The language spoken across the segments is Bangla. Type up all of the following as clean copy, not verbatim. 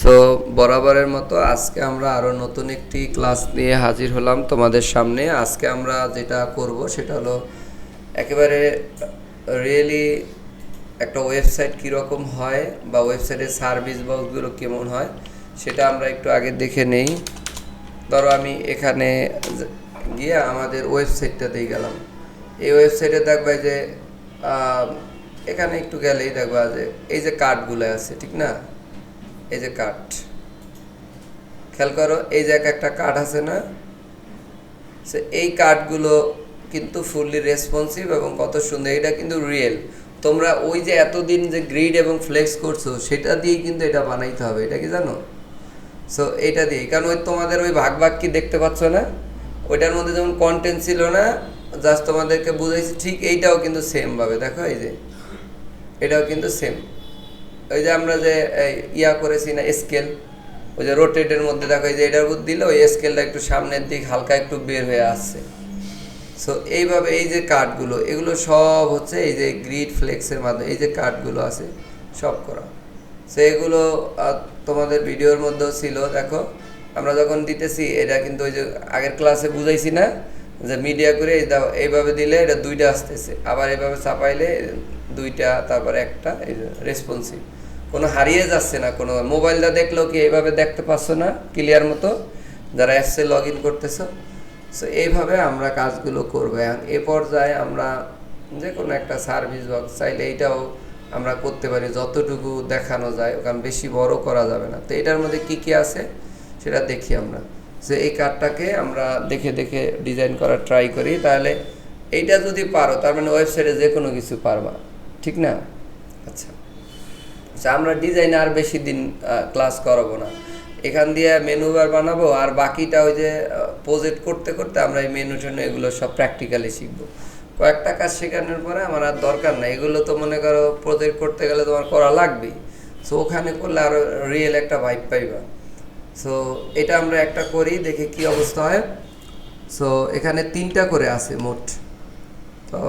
সো বরাবরের মতো আজকে আমরা আরও নতুন একটি ক্লাস নিয়ে হাজির হলাম তোমাদের সামনে। আজকে আমরা যেটা করব সেটা হলো একেবারে রিয়েলি একটা ওয়েবসাইট কীরকম হয় বা ওয়েবসাইটের সার্ভিস বক্সগুলো কেমন হয় সেটা আমরা একটু আগে দেখে নেই। ধরো আমি এখানে গিয়ে আমাদের ওয়েবসাইটটাতেই গেলাম। এই ওয়েবসাইটে দেখবা যে এখানে একটু গেলেই দেখবা যে এই যে কার্ডগুলো আছে, ঠিক না? এই যে কার্ড, খেয়াল করো, এই যে একটা কার্ড আছে না, সে এই কার্ডগুলো কিন্তু ফুললি রেসপন্সিভ এবং কত সুন্দর, এটা কিন্তু রিয়েল। তোমরা ওই যে এতদিন যে গ্রিড এবং ফ্লেক্স করছো সেটা দিয়েই কিন্তু এটা বানাইতে হবে, এটা কি জানো? সো এটা দিয়ে, কারণ ওই তোমাদের ওই ভাগ ভাগ কি দেখতে পাচ্ছ না, ওইটার মধ্যে যেমন কন্টেন্ট ছিল না, জাস্ট তোমাদেরকে বুঝাইছি, ঠিক এইটাও কিন্তু সেমভাবে দেখো, এই যে এটাও কিন্তু সেম। ওই যে আমরা যে ইয়া করেছি না স্কেল, ওই যে রোটেটের মধ্যে দেখো, এই যে এটার উপর দিলে ওই স্কেলটা একটু সামনের দিক হালকা একটু বের হয়ে আসছে। সো এইভাবে এই যে কার্ডগুলো, এগুলো সব হচ্ছে এই যে গ্রিড ফ্লেক্সের মাধ্যমে এই যে কার্ডগুলো আছে সব করা। সো এগুলো তোমাদের ভিডিওর মধ্যেও ছিল, দেখো আমরা যখন দিতেছি এটা কিন্তু ওই যে আগের ক্লাসে বুঝাইছি না যে মিডিয়া করে এইভাবে দিলে এটা দুইটা আসতেছে, আবার এইভাবে চাপাইলে দুইটা, তারপর একটা, এই রেসপন্সিভ, কোনো হারিয়ে যাচ্ছে না। কোনো মোবাইলটা দেখলেও কি এইভাবে দেখতে পাচ্ছ না ক্লিয়ার মতো যারা অ্যাপসে লগ ইন করতেছো? সো এইভাবে আমরা কাজগুলো করবো। এখন এ পর্যায়ে আমরা যে কোনো একটা সার্ভিস বক্স চাইলে এইটাও আমরা করতে পারি যতটুকু দেখানো যায়, কারণ বেশি বড় করা যাবে না। তো এটার মধ্যে কি কি আছে সেটা দেখি আমরা। যে এই কার্ডটাকে আমরা দেখে দেখে ডিজাইন করার ট্রাই করি, তাহলে এইটা যদি পারো তার মানে ওয়েবসাইটে যে কোনো কিছু পারবা, ঠিক না? আচ্ছা, আমরা ডিজাইন আর বেশি দিন ক্লাস করাবো না, এখান দিয়ে মেনু বার বানাবো, আর বাকিটা ওই যে প্রজেক্ট করতে করতে আমরা এই মেনু টেনু এগুলো সব প্র্যাকটিক্যালি শিখবো। কয়েকটা কাজ শেখানোর পরে আমার আর দরকার নাই, এগুলো তো মনে করো প্রজেক্ট করতে গেলে তোমার করা লাগবেই। সো ওখানে করলে আরও রিয়েল একটা ভাইব পাইবা। সো এটা আমরা একটা করি, দেখি কি অবস্থা হয়। সো এখানে 3টা করে আছে মোট। তো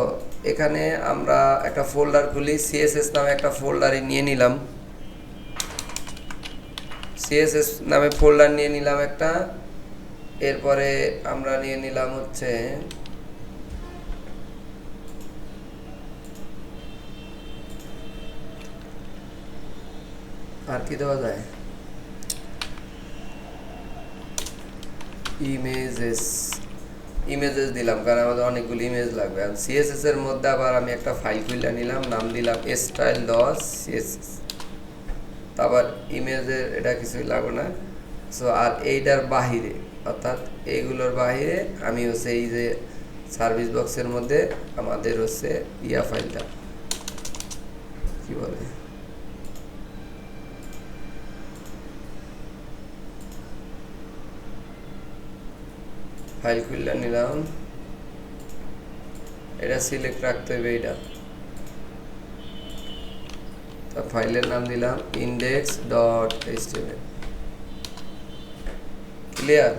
এখানে আমরা একটা ফোল্ডার খুলি, সিএসএস নামে একটা ফোল্ডারে নিয়ে নিলাম, সিএসএস নামে ফোল্ডার নিয়ে নিলাম একটা। এরপরে আমরা নিয়ে নিলাম হচ্ছে আর কি দেওয়া যায়, ইমেজেস দিলাম, কারণ আমাদের অনেকগুলো ইমেজ লাগবে। আর সিএসএস এর মধ্যে আবার আমি একটা ফাইল খুলে নিলাম, নাম দিলাম style.css। তারপর ইমেজের এটা কিছুই লাগবে না। সো আর এইটার বাহিরে, অর্থাৎ এইগুলোর বাহিরে আমি হচ্ছে এই যে সার্ভিস বক্সের মধ্যে আমাদের হচ্ছে ইয়া ফাইলটা কি বলে, ফাইল খুলে নিলাম, এটা সিলেক্ট রাখতে হবে এইটা। তা ফাইলের নাম দিলাম index.html। ক্লিয়ার?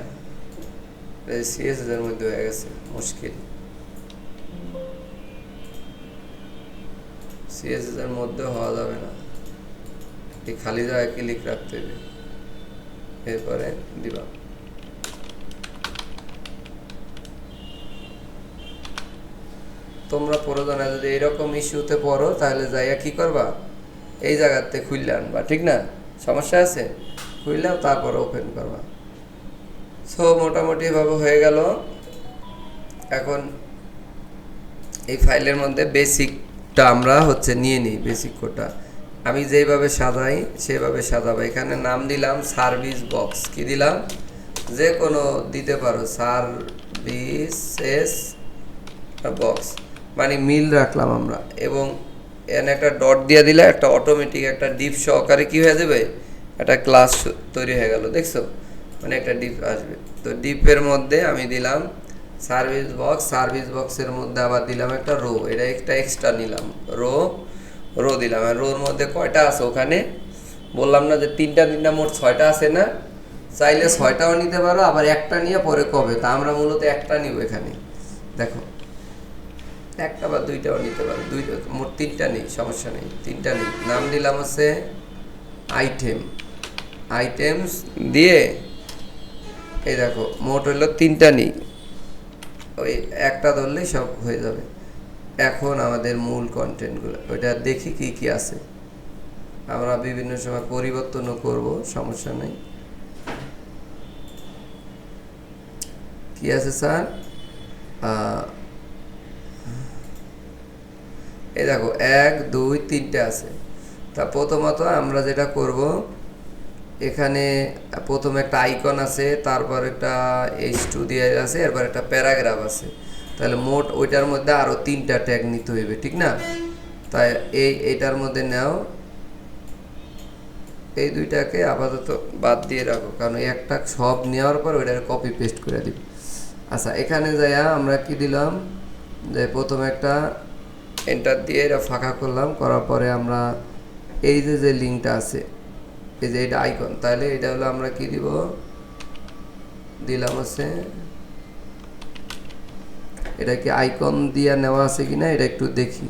সিএসএস এর মধ্যে হয়ে গেছে, মুশকিল। সিএসএস এর মধ্যে হওয়া যাবে না, এই খালি জায়গায় ক্লিক রাখতে হবে, এরপরে দিবা। তোমরা প্রয়োজনে যদি এইরকম ইস্যুতে পড়ো তাহলে যাইয়া কি করবা, এই জায়গাতে খুললে আনবা, ঠিক না? সমস্যা আছে, খুললেও তারপর ওপেন করবা। সো মোটামুটি ভাবে হয়ে গেল। এখন এই ফাইলের মধ্যে বেসিকটা আমরা হচ্ছে নিয়ে নিই, বেসিক কোডটা আমি যেইভাবে সাজাই সেভাবে সাজাবো। এখানে নাম দিলাম সার্ভিস বক্স, কি দিলাম, যে কোনো দিতে পারো, সার্ভিসেস বক্স মানে মিল রাখলাম আমরা, এবং এখানে একটা ডট দিয়ে দিলে একটা অটোমেটিক একটা ডিপ সহকারে কি হয়ে যাবে, একটা ক্লাস তৈরি হয়ে গেল, দেখছো? মানে একটা ডিপ আসবে। তো ডিপের মধ্যে আমি দিলাম সার্ভিস বক্সের মধ্যে আবার দিলাম একটা রো, এটা একটা এক্সট্রা নিলাম, রো দিলাম। আর রোর মধ্যে কয়টা আছে ওখানে বললাম না যে তিনটা মোট 6টা আছে না? চাইলে 6টাও নিতে পারো, আবার একটা নিয়ে পরে কবে, তা আমরা মূলত একটা নিব এখানে। দেখো, একটা বা দুইটাও নিতে পারো, দুইটা মোট 3টা নেই, সমস্যা নেই, 3টা নেই। নাম দিলাম হচ্ছে আইটেম, আইটেমস দিয়ে এই দেখো মোট হইলো 3টা নিই, ওই একটা ধরলেই সব হয়ে যাবে। এখন আমাদের মূল কন্টেন্টগুলো ওইটা দেখি কি কি আছে, আমরা বিভিন্ন সময় পরিবর্তনও করব, সমস্যা নেই। কি আছে স্যার? এই দেখো 1 2 3টে আছে। তা প্রথমত আমরা যেটা করব, এখানে প্রথমে একটা আইকন আছে, তারপর একটা H2 দিয়ে আছে, এরপর একটা প্যারাগ্রাফ আছে। তাহলে মোট ওইটার মধ্যে আরও 3টা ট্যাগ নিতে হইবে, ঠিক না? তাই এইটার মধ্যে নাও, এই দুইটাকে আপাতত বাদ দিয়ে রাখো, কারণ একটা সব নেওয়ার পর ওইটাকে কপি পেস্ট করে দিব। আচ্ছা, এখানে যাইয়া আমরা কি দিলাম, যে প্রথমে একটা এন্টার দিয়ে এটা ফাঁকা করলাম, করার পরে আমরা এই যে লিঙ্কটা আছে, এই যে এটা আইকন, তাহলে এটা হলো আমরা কি দিব, দিলাম আছে, এটা কি আইকন দিয়ে নেওয়া আছে কিনা এটা একটু দেখি।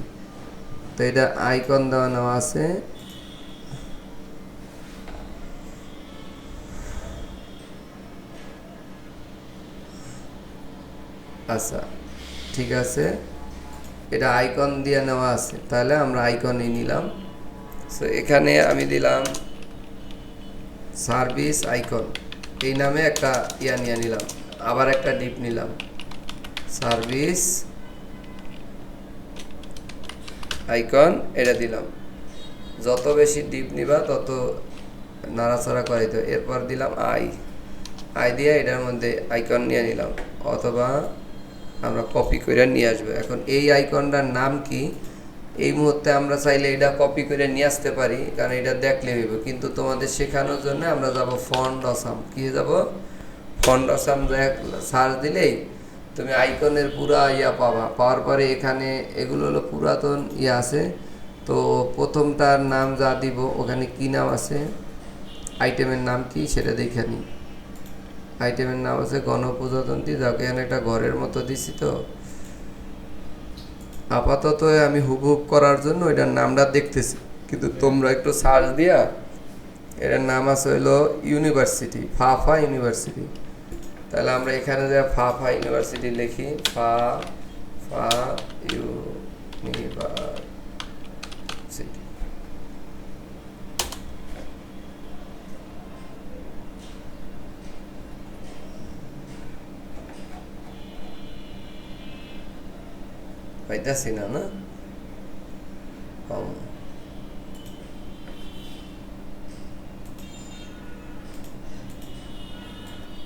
তো এটা আইকন দেওয়া নেওয়া আছে। আচ্ছা ঠিক আছে, এটা আইকন দিয়ে নেওয়া আছে, তাহলে আমরা আইকনই নিলাম। সো এখানে আমি দিলাম সার্ভিস আইকন, এই নামে একটা নিয়ে নিলাম, আবার একটা ডিপ নিলাম, সার্ভিস আইকন, এটা দিলাম। যত বেশি ডিপ নিবা তত নাড়াচাড়া করাইতে। এরপর দিলাম আই দিয়ে এটার মধ্যে আইকন নিয়ে নিলাম, অথবা আমরা কপি করে নিয়ে আসবো। এখন এই আইকনটার নাম কি, এই মুহূর্তে আমরা চাইলে এটা কপি করে নিয়ে আসতে পারি, কারণ এটা দেখলে হইব, কিন্তু তোমাদের শেখানোর জন্য আমরা যাব ফন্ট অসাম। কি যাব? ফন্ট অসাম সার্চ দিলেই তুমি আইকনের পুরা পাবা। পাওয়ার পরে এখানে এগুলো হলো পুরাতন আছে। তো প্রথমটার নাম যা দিব, ওখানে কি নাম আছে, আইটেমের নাম কি সেটা দেখে নিই। আইটেমের নাম আছে গণপ্রজাতন্ত্রী, যাকে এখানে একটা ঘরের মতো দিছি। তো আপাতত আমি হুবহুব করার জন্য এটার নামটা দেখতেছি, কিন্তু তোমরা একটু সার্চ দিয়া, এটার নাম আছে হইলো ইউনিভার্সিটি, ফাফা ইউনিভার্সিটি। তাহলে আমরা এখানে যে ফাফা ইউনিভার্সিটি লিখি, ফা ইউনিভার্সিটি, পাইতাছি না না,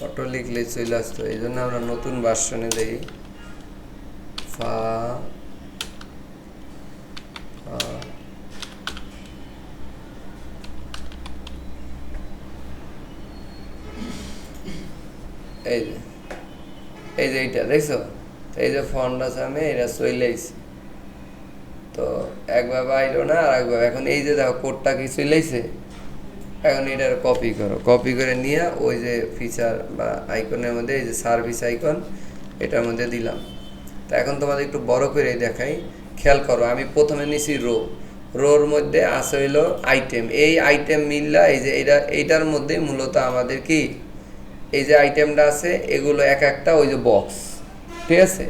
অটো লিখলে চলে আসতো, এই জন্য আমরা নতুন ভার্সনে দেই ফা এই যে এইটা দেখছো, এই যে ফন্ট আছে, আমি এটা চলেছি। তো একভাবে আইলো না, আর একভাবে, এখন এই যে দেখো কোডটা কি চলেছে, এখন এটার কপি করো, কপি করে নিয়ে ওই যে ফিচার বা আইকনের মধ্যে এই যে সার্ভিস আইকন, এটার মধ্যে দিলাম। তা এখন তোমাদের একটু বড় করে দেখাই, খেয়াল করো। আমি প্রথমে নিছি রোর মধ্যে আছে হইলো আইটেম, এই আইটেম মিললা এই যে এইটার মধ্যে মূলত আমাদের কি এই যে আইটেমটা আছে, এগুলো এক একটা ওই যে বক্স, ঠিক আছে?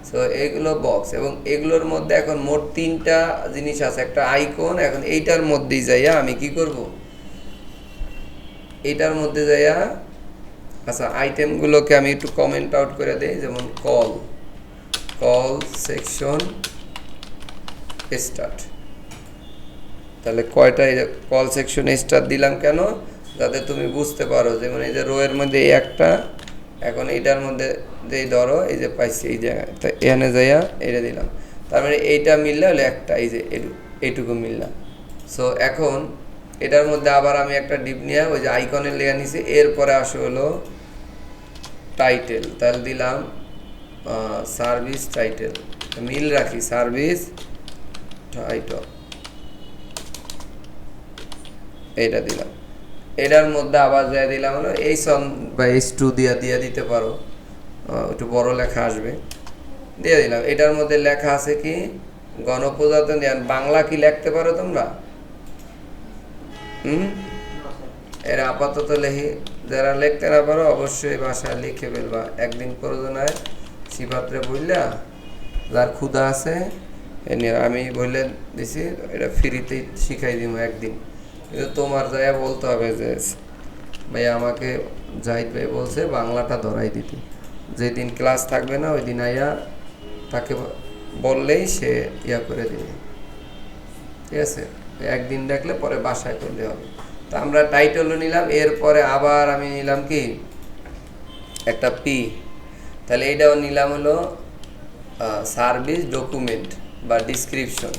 সো এগুলো বক্স, এবং এগুলোর মধ্যে এখন মোট 3টা জিনিস আছে, একটা আইকন। এখন এইটার মধ্যেই যাইয়া আমি কি করব, এইটার মধ্যে যাইয়া, আচ্ছা আইটেমগুলোকে আমি একটু কমেন্ট আউট করে দেই, যেমন কল সেকশন স্টার্ট। তাহলে কয়টা কল সেকশন স্টার্ট দিলাম কেন, যাতে তুমি বুঝতে পারো। যেমন এই যে রো এর মধ্যে এই একটা, এখন এইটার মধ্যে যেই ধরো এই যে পাইছি এই জায়গায়, তো এখানে যাইয়া এটা দিলাম, তার মানে এইটা মিললে হলো একটা, এই যে এইটুকু মিললাম। সো এখন এটার মধ্যে আবার আমি একটা ডিপ নিয়ে ওই যে আইকনের লেখা নিছি, এরপরে আসে হলো টাইটেল, তাহলে দিলাম সার্ভিস টাইটেল, মিল রাখি সার্ভিস টাইটেল, এইটা দিলাম। এটার মধ্যে আবার যাই দিলাম হলো H1 বা H2 দিয়ে দিতে পারো, একটু বড় লেখা আসবে, দিয়ে দিলাম। এটার মধ্যে লেখা আছে কি গণপ্রজাতন্ত্রী, বাংলা কি লিখতে পারো তোমরা? এর আপাতত লিখি, যারা লিখতে না পারো অবশ্যই বাসায় লিখে ফেলবা। একদিন প্রয়োজন হয় সিফাতরে বললা, যার ক্ষুধা আছে আমি বললে দিছি এটা ফ্রিতেই শিখাই দিব একদিন। কিন্তু তোমার যাইয়া বলতে হবে যে ভাই আমাকে জাহিদ ভাই বলছে বাংলাটা ধরাই দিতে, যেদিন ক্লাস থাকবে না ওই দিন আইয়া তাকে বললেই সে ইয়া করে দিবে, ঠিক আছে? একদিন ডাকলে পরে বাসায় করলে হবে। তো আমরা টাইটেলও নিলাম, এরপরে আবার আমি নিলাম কি একটা পি, তাহলে এইটাও নিলাম হলো সার্ভিস ডকুমেন্ট বা ডিসক্রিপশন।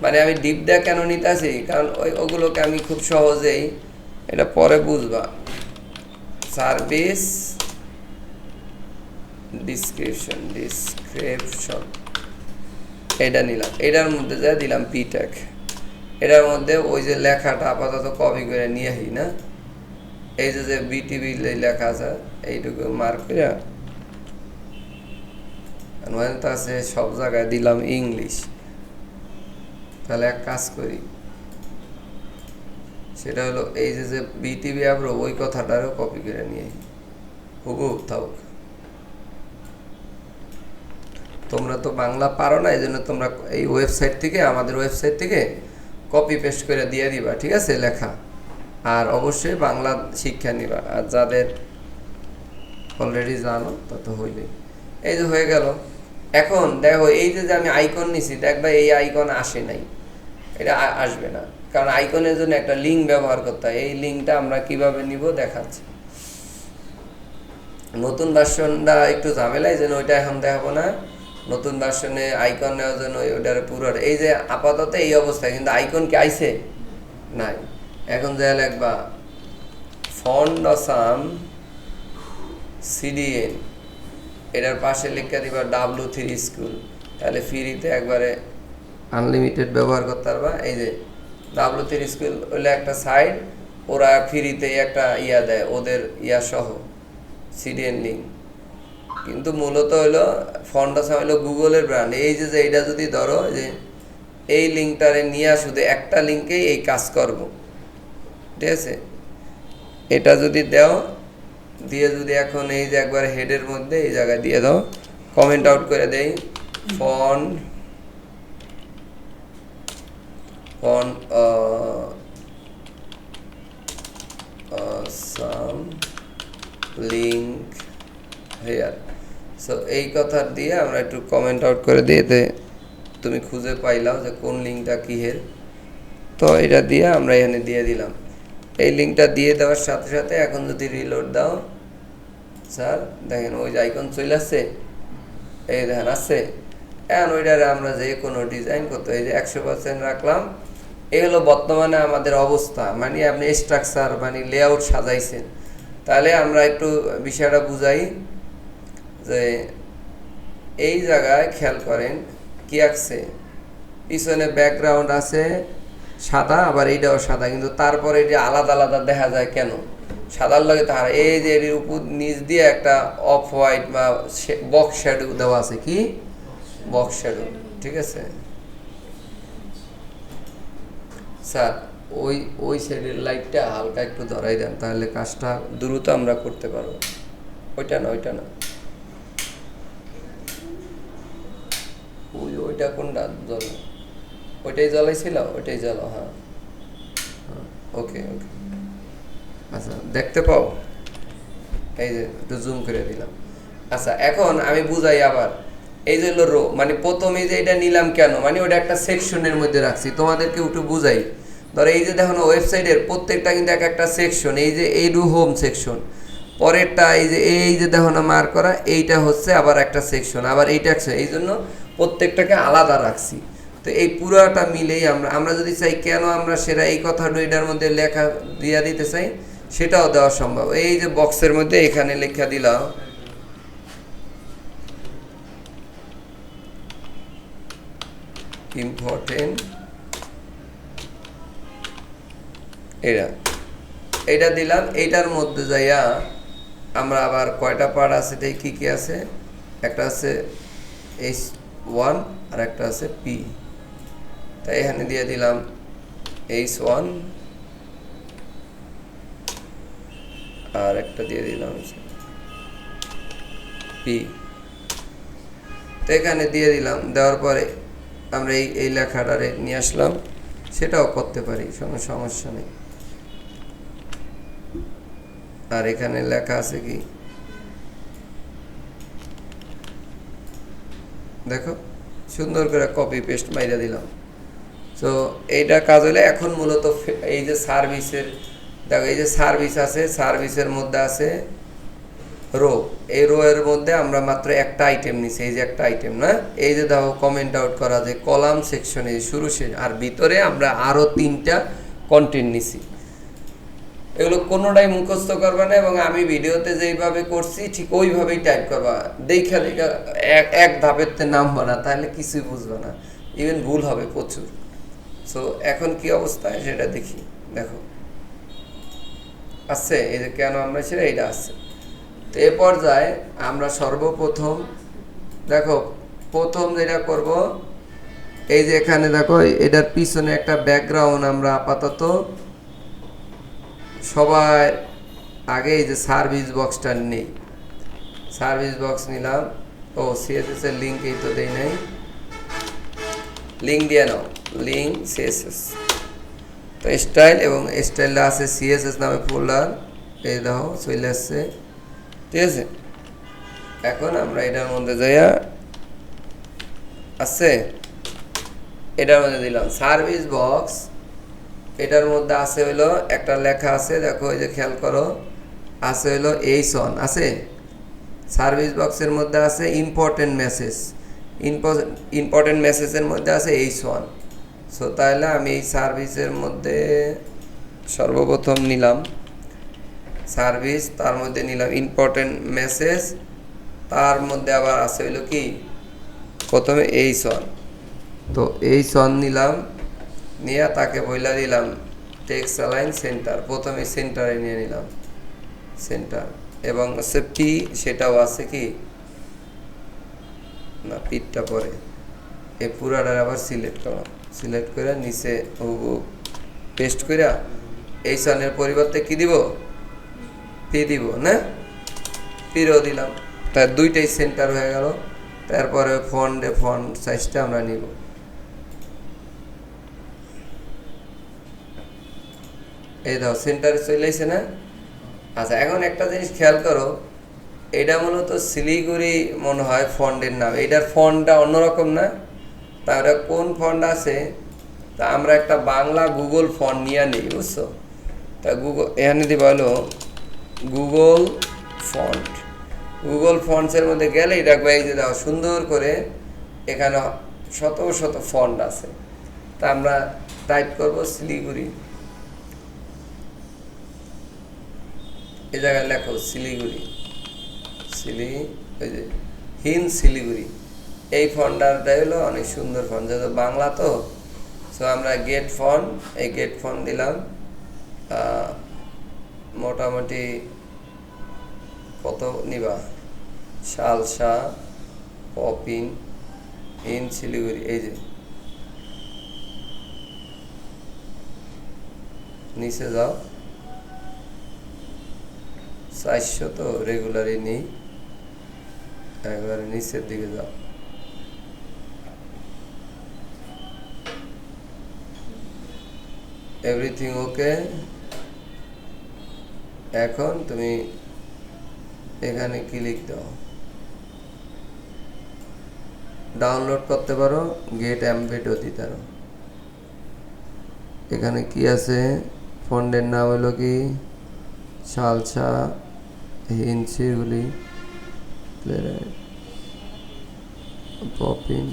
মানে আমি ডিপটা কেন নিতেছি, কারণ ওগুলোকে আমি খুব সহজেই এটা পরে বুঝবা। সার্ভিস ডিসক্রিপশন এটা নিলাম, এটার মধ্যে যা দিলাম পি ট্যাগ। এটার মধ্যে ওই যে লেখাটা আপাতত কপি করে নিয়ে আসি না, এই যে বিটিভি লেখা আছে এইটুকু মার্ক করে আছে সব জায়গায় দিলাম ইংলিশ। তাহলে এক কাজ করি, সেটা হলো এই যে বিটিভি আব্রো ওই কথাটারও কপি করে নিয়ে হুবহু থাক। তোমরা তো বাংলা পারো না, এই জন্য তোমরা এই ওয়েবসাইট থেকে, আমাদের ওয়েবসাইট থেকে কপি পেস্ট করে দিয়ে দিবা, ঠিক আছে লেখা। আর অবশ্যই বাংলা শিক্ষা নিবা, আর যাদের অলরেডি জানো তত হইলেই। এই যে হয়ে গেল। এখন দেখো এই যে আমি আইকন নিছি, দেখবা এই আইকন আসে নাই, এটা আসবে না, কারণ আইকনের জন্য একটা লিঙ্ক ব্যবহার করতে হয়। এই লিঙ্কটা আমরা কিভাবে নিব দেখাচ্ছি। নতুন ভার্সনটা একটু ঝামেলা, এই জন্য ওইটা এখন দেখাবো না। নতুন ভার্সনে আইকন নেওয়ার জন্য ওইটার পুরো এই যে আপাতত এই অবস্থায়, কিন্তু আইকন কি আইছে নাই। এখন যা লিখবা ফন্ডসাম সিডিএন, এটার পাশে লিখে দিবা W3 স্কুল, তাহলে ফ্রিতে একবারে আনলিমিটেড ব্যবহার করতে পারবা। এই যে W3 স্কুল হইলে একটা সাইট, ওরা ফ্রিতে একটা ইয়া দেয়, ওদের ইয়া সহ সিডিএন লিঙ্ক। কিন্তু মূলত হইলো ফন্ডসাম হইলো গুগলের ব্র্যান্ড। এই যে এইটা যদি ধরো যে এই লিঙ্কটারে নিয়ে শুধু একটা লিঙ্কেই এই কাজ করব, ঠিক আছে? এটা যদি দাও দিয়ে যদি এখন এই যে একবার হেডের মধ্যে এই জায়গায় দিয়ে দাও, কমেন্ট আউট করে দেই সাম লিঙ্ক হেয়ার। সো এই কথা দিয়ে আমরা একটু কমেন্ট আউট করে দিই, এতে তুমি খুঁজে পাইলাও যে কোন লিঙ্কটা কিহের। তো এটা দিয়ে আমরা এখানে দিয়ে দিলাম। এই লিঙ্কটা দিয়ে দেওয়ার সাথে সাথে এখন যদি রিলোড দাও, স্যার দেখেন ওই যে আইকন চলে আসছে, এই দেখেন আসছে। এখন ওইটারে আমরা যে কোনো ডিজাইন করতে, এই যে 100% রাখলাম। এই হলো বর্তমানে আমাদের অবস্থা, মানে আপনি স্ট্রাকচার মানে লেআউট সাজাইছেন। তাহলে আমরা একটু বিষয়টা বুঝাই যে এই জায়গায় খেয়াল করেন কি আঁকছে, পিছনে ব্যাকগ্রাউন্ড আছে সাদা, আবার এইটাও সাদা, কিন্তু তারপরে এটা আলাদা আলাদা দেখা যায় কেন? সাদার লগে তার এই যে এর উপর নিচ দিয়ে একটা অফ হোয়াইট বা বক্স শ্যাডো দেওয়া আছে, কি বক্স শ্যাডো, ঠিক আছে স্যার? ওই সাইডের লাইটটা হালকা একটু ধরাই দেন, তাহলে কাজটা দ্রুত আমরা করতে পারবো। ওইটা না ওইটা কোনটা জ্বল, ওইটাই জ্বলাইছিল, ওইটাই জ্বলো। হ্যাঁ ওকে ওকে, আচ্ছা দেখতে পাও, এই যে একটু জুম করে দিলাম। আচ্ছা এখন আমি বুঝাই আবার। এই যে রো, মানে প্রথমে যে এটা নিলাম কেন, মানে ওটা একটা সেকশনের মধ্যে রাখছি, তোমাদেরকে একটু বুঝাই। ধরো এই যে দেখো না ওয়েবসাইটের প্রত্যেকটা কিন্তু এক একটা সেকশন, এই যে এই হোম সেকশন, পরেরটা এই যে দেখো না মার্ক করা, এইটা হচ্ছে আবার একটা সেকশন, আবার এইটা একটা, এই জন্য প্রত্যেকটাকে আলাদা রাখছি। তো এই পুরাটা মিলেই আমরা যদি চাই কেন আমরা সেটা এই কথাটা এটার মধ্যে লেখা দিয়া দিতে চাই, সেটাও দেওয়া সম্ভব। এই যে বক্সের মধ্যে এখানে লেখা দিলাম ইম্পর্টেন্ট, এটা দিলাম। এইটার মধ্যে যাইয়া আমরা আবার কয়টা পার্ট আছে, তাই কি কি আছে, একটা আছে H1 আর একটা আছে P, তাই এখানে দিয়ে দিলাম H1 আর একটা দিয়ে দিলাম পি। তো এখানে দিয়ে দিলাম, দেওয়ার পরে আমরা এই লেখাটারে নিয়ে আসলাম, সেটাও করতে পারি, কোনো সমস্যা নেই। আর এখানে লেখা আছে কি দেখো, সুন্দর করে কপি পেস্ট মাইরা দিলাম। তো এইটা কাজ হলে এখন মূলত এই যে সার্ভিসের, দেখো এই যে সার্ভিস আছে, সার্ভিসের মধ্যে আছে রো, এই রো এর মধ্যে আমরা মাত্র একটা আইটেম নিছি, এই যে একটা আইটেম না, এই যে দেখো কমেন্ট আউট করা যে কলাম সেকশনে শুরু শেষ, আর ভিতরে আমরা আরো 3টা কন্টেন্ট নিছি। এগুলো কোনোটাই মুখস্থ করবে না, এবং আমি ভিডিওতে যেইভাবে করছি ঠিক ওইভাবেই টাইপ করবা, দেখা দেখা এক ধাপেতে নামবা না, তাহলে কিছুই বুঝবে না, ইভেন ভুল হবে প্রচুর। সো এখন কি অবস্থায় সেটা দেখি, দেখো আছে এই যে কেন আমরা সেটা এইটা আছে। তো এ পর্যায়ে আমরা সর্বপ্রথম দেখো, প্রথম যেটা করব, এই যে এখানে দেখো এটার পিছনে একটা ব্যাকগ্রাউন্ড আমরা আপাতত সবাই আগে এই যে সার্ভিস বক্সটা নেই, সার্ভিস বক্স নিলাম। ও সিএসএস এর লিঙ্ক এই তো দেই নাই, লিঙ্ক দিয়ে নাও, লিঙ্ক সিএসএস। তো স্টাইল, এবং স্টাইলটা আছে সিএসএস নামে ফোল্ডার, এই দেখো চলে আসছে, ঠিক আছে। এখন আমরা এটার মধ্যে যাইয়া আছে, এটার মধ্যে দিলাম সার্ভিস বক্স। এটার মধ্যে আছে হইলো একটা লেখা আছে, দেখো এই যে খেয়াল করো, আছে হইলো এইসন আছে, সার্ভিস বক্সের মধ্যে আছে ইম্পর্টেন্ট মেসেজ, ইম্পর্টেন্ট মেসেজের মধ্যে আছে এইসন। সো তাহলে আমি এই সার্ভিসের মধ্যে সর্বপ্রথম নিলাম সার্ভিস, তার মধ্যে নিলাম ইম্পর্টেন্ট মেসেজ, তার মধ্যে আবার আছে হইলো কি প্রথমে এইসন। তো এইসন নিলাম, নিয়ে তাকে বইলা দিলাম টেক্সট অ্যালাইন সেন্টার, প্রথমে সেন্টারে নিয়ে নিলাম সেন্টার, এবং হচ্ছে পি, সেটাও আছে কি না, পিটটা পরে এই পুরাটার আবার সিলেক্ট করলাম, সিলেক্ট করে নিচে পেস্ট করে এই সনের পরিবর্তে কি দিব, পি দিব না, পিরও দিলাম, তার দুইটাই সেন্টার হয়ে গেল। তারপরে ফন্ট সাইজটা আমরা নিব, এই দাও সেন্টারে চলে আসে না। আচ্ছা এখন একটা জিনিস খেয়াল করো, এটা মূলত শিলিগুড়ি মনে হয় ফন্ডের নাম, এটার ফন্টটা অন্যরকম না, তা ওটা কোন ফন্ট আছে, তা আমরা একটা বাংলা গুগল ফন্ট নিয়ে নিই, বুঝছো। তা গুগল এখানে দিবা হলো গুগল ফন্ট, গুগল ফন্টসের মধ্যে গেলেই দেখবো এই যে দাও সুন্দর করে এখানে শত শত ফন্ট আছে। তা আমরা টাইপ করবো শিলিগুড়ি, এই জায়গায় লেখো শিলিগুড়ি, ওই যে শিলিগুড়ি, এই ফন্টটা হলো অনেক সুন্দর ফন্ট, যেহেতু বাংলা তো। সো আমরা গেট ফন্ট, এই গেট ফন্ট দিলাম, মোটামুটি কত নিবা, শালসা পপিন ইন শিলিগুড়ি, এই যে নিচে যাও, 400 তো রেগুলারই নেই, একবারে নিচের দিকে যাও, এভরিথিং ওকে। এখন তুমি এখানে ক্লিক দাও, ডাউনলোড করতে পারো, গেট এমবেডও দিতে পারো। এখানে কি আছে, ফন্ডের নাম হলো কি শালসা হিনচিগুলি পপিন,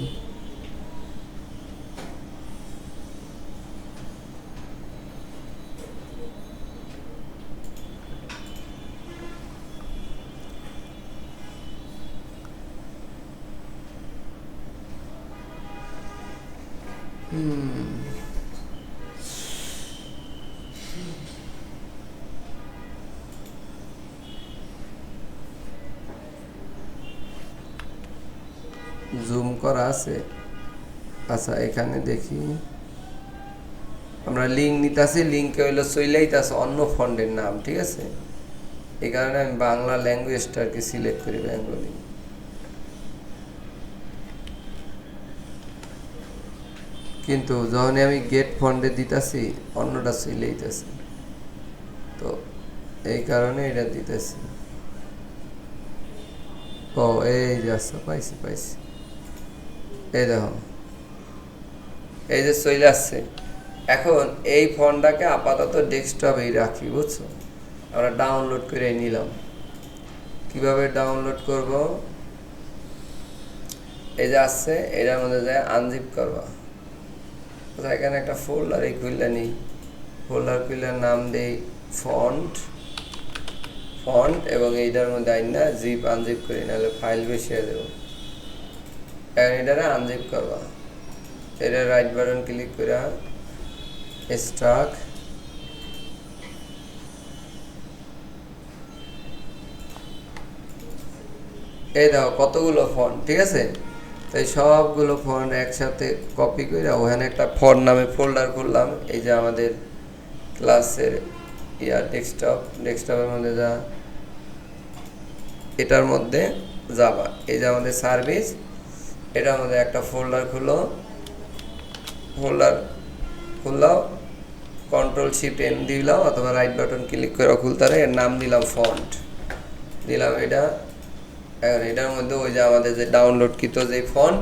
জুম করা আছে। আচ্ছা এখানে দেখি, আমরা লিঙ্ক নিতেছি, লিঙ্কে হইলো চইলাইতেছে অন্য ফন্ডের নাম, ঠিক আছে। এই কারণে আমি বাংলা ল্যাঙ্গুয়েজটা আর কি সিলেক্ট করি, বেঙ্গলি। কিন্তু যখন আমি গেট ফন্টে দিতেছি অন্যটা চলে যেতেছে, তো এই কারণে এটা দিতেছি। ও এই যে আচ্ছা, পাইছি পাইছি, এই দেখো এই যে চলে আসছে। এখন এই ফন্টটাকে আপাতত ডেস্কটপেই রাখি, বুঝছো? আমরা ডাউনলোড করে নিলাম। কিভাবে ডাউনলোড করব? এই যে আসছে, এটার মধ্যে যায় আনজিপ করবা। এখানে একটা ফোল্ডার খুললে নিই, ফোল্ডার খুললে নাম দেই ফন্ট, ফন্ট, এবং এইটার মধ্যে আইনা জিপ আনজিপ করি, নাহলে ফাইল বসিয়ে দেবো। এখন এটারে আনজিপ করবা, এটা রাইট বাটন ক্লিক করে স্ট্রাক, এই দেখো কতগুলো ফন্ট, ঠিক আছে? তো এই সবগুলো ফন্ট একসাথে কপি করে ওখানে একটা ফন্ট নামে ফোল্ডার করলাম। এই যে আমাদের ক্লাসের ডেস্কটপের মধ্যে যা, এটার মধ্যে যাবা, এই যে আমাদের সার্ভিস, এটার মধ্যে একটা ফোল্ডার খুললাও, Ctrl+Shift+N দিলাম, অথবা রাইট বাটন ক্লিক করে খুলতারে, এর নাম দিলাম ফন্ট, দিলাম এটা। এখন এটার মধ্যে ওই যে আমাদের যে ডাউনলোডকৃত যে ফন্ট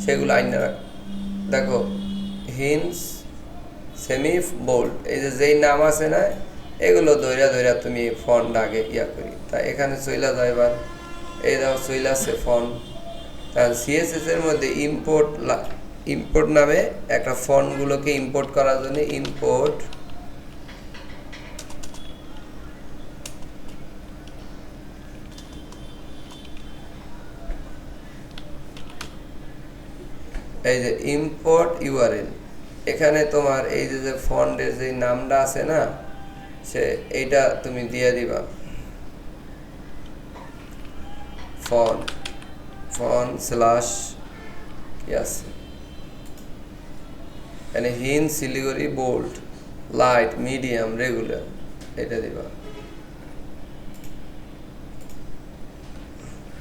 সেগুলো আইনা দেখো, হিন্স, সেমি বোল্ড, এই যে যেই নাম আছে না, এগুলো ধৈরা তুমি ফন্ট আগে করি। তা এখানে চইলা যায় এবার, এই দেখো চইলা আছে ফন্ট। তাহলে সিএসএস এর মধ্যে ইম্পোর্ট নামে একটা ফন্টগুলোকে ইম্পোর্ট করার জন্য ইম্পোর্ট এই যে ইম্পোর্ট ইউআরএল, এখানে তোমার এই যে ফন্টের যে নামটা আছে না, সে এইটা তুমি দিয়ে দিবা, ফন্ট স্ল্যাশ কি আছে এখানে, হিন, Siliguri, bold, light, medium, regular, এটা দিবা।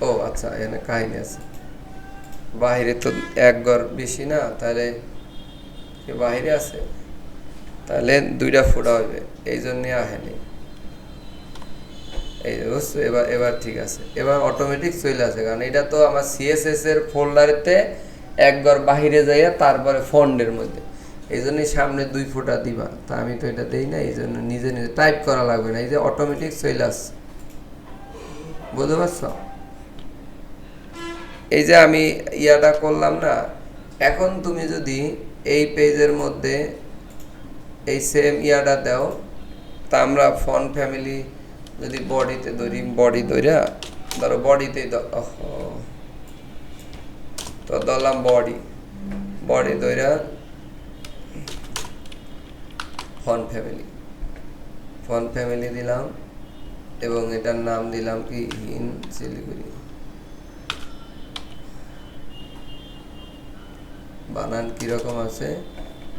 ও আচ্ছা, এখানে কাহিনী আছে, বাহিরে তো এক ঘর বেশি না, তাহলে বাহিরে আছে, তাহলে দুইটা ফোটা হবে, এই জন্যে আহেনি। এই বুঝছো? এবার ঠিক আছে, এবার অটোমেটিক চলে আসে, কারণ এটা তো আমার সিএসএস এর ফোল্ডারেতে একবার বাহিরে যাইয়া তারপরে ফন্টের মধ্যে, এই জন্যই সামনে 2 ফোঁটা দিবা। তা আমি তো এটা দেই না, এই জন্য নিজে নিজে টাইপ করা লাগবে না, এই যে অটোমেটিক চলে আসছে, বুঝতে পারছো? এই যে আমি ইয়াটা করলাম না, এখন তুমি যদি এই পেজের মধ্যে এই সেম ইয়াটা দাও, তা আমরা ফন্ট ফ্যামিলি যদি বডিতে ধরি, বডি ধরিয়া ধরো, বডিতেই তো ধরলাম বডি ধরিয়া ফন্ট ফ্যামিলি দিলাম, এবং এটার নাম দিলাম কি, হিন শিলিগুড়ি। বানান কিরকম আছে,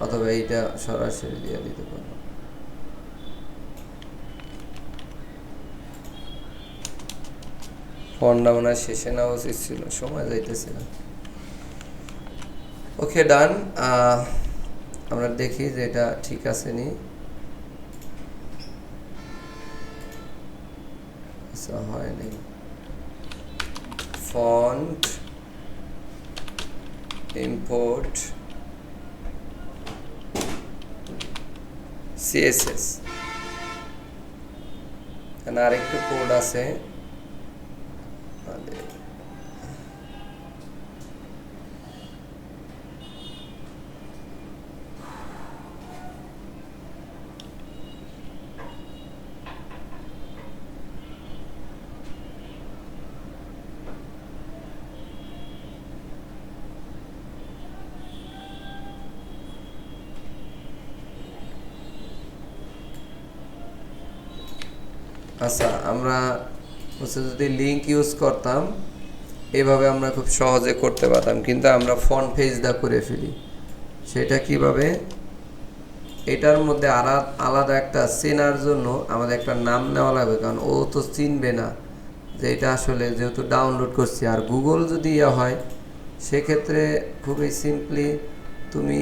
অথবা এইটা সরাসরি দিয়ে দিতে পারো। ফন্টটা মনে হয় শেষে নেওয়া উচিত ছিল, সময় যাইতেছে না। ওকে, ডান। আমরা দেখি যে এটা ঠিক আছে নি। আচ্ছা, হয়নি। ফন্ট ইম্পোর্ট সিএসএস, এখানে আরেকটু কোড আছে, আচ্ছা আমরা হচ্ছে যদি লিঙ্ক ইউজ করতাম, এভাবে আমরা খুব সহজে করতে পারতাম, কিন্তু আমরা ফন্ট পেজটা করে ফেলি। সেটা কিভাবে? এটার মধ্যে আলাদা একটা চেনার জন্য আমাদের একটা নাম নেওয়া লাগবে, কারণ ও তো চিনবে না যে এটা আসলে যেহেতু ডাউনলোড করছি। আর গুগল যদি হয় সেক্ষেত্রে খুবই সিম্পলি তুমি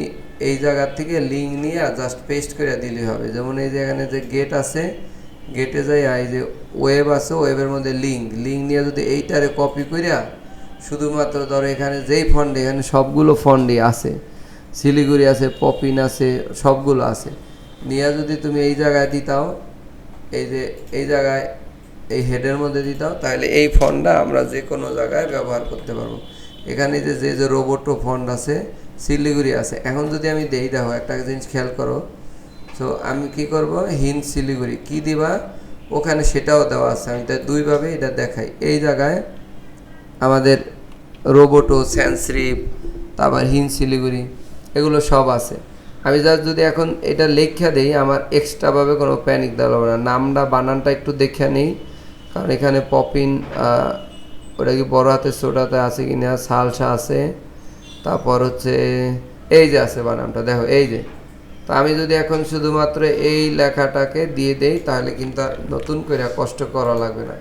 এই জায়গার থেকে লিঙ্ক নিয়ে জাস্ট পেস্ট করে দিলেই হবে। যেমন এই যে এখানে যে গেট আছে, গেটে যাই এই যে ওয়েব আছে, ওয়েবের মধ্যে লিঙ্ক নিয়ে যদি এইটারে কপি করিয়া শুধুমাত্র ধরো এখানে যেই ফন্ডে, এখানে সবগুলো ফন্ডই আছে, শিলিগুড়ি আছে, পপিন আছে, সবগুলো আছে, নিয়ে যদি তুমি এই জায়গায় দিতাও, এই যে এই জায়গায় এই হেডের মধ্যে দিতাও, তাহলে এই ফন্ডটা আমরা যে কোনো জায়গায় ব্যবহার করতে পারবো। এখানে যে রোবোটো ফন্ড আছে, শিলিগুড়ি আছে। এখন যদি আমি দেই, দেখো একটা জিনিস খেয়াল করো। সো আমি কি করব, হিন্দ শিলিগুড়ি কি দিবা ওখানে সেটাও দেওয়া আছে। আমি তাই দুইভাবে এটা দেখাই। এই জায়গায় আমাদের রোবোটো, স্যান্সরিপ, তারপর হিন্দ শিলিগুড়ি এগুলো সব আছে। আমি জাস্ট যদি এখন এটা লেখা দেই, আমার এক্সট্রাভাবে কোনো প্যানিক দেওয়া হবে না। নামটা বানানটা একটু দেখে নেই, কারণ এখানে পপিন ওটা কি বড় হাতে ছোটাতে আছে কিনা, সালসা আছে, তারপর হচ্ছে এই যে আছে বানানটা, দেখো এই যে। তো আমি যদি এখন শুধুমাত্র এই লেখাটাকে দিয়ে দেই, তাহলে কিন্তু আর নতুন করে কষ্ট করা লাগবে না।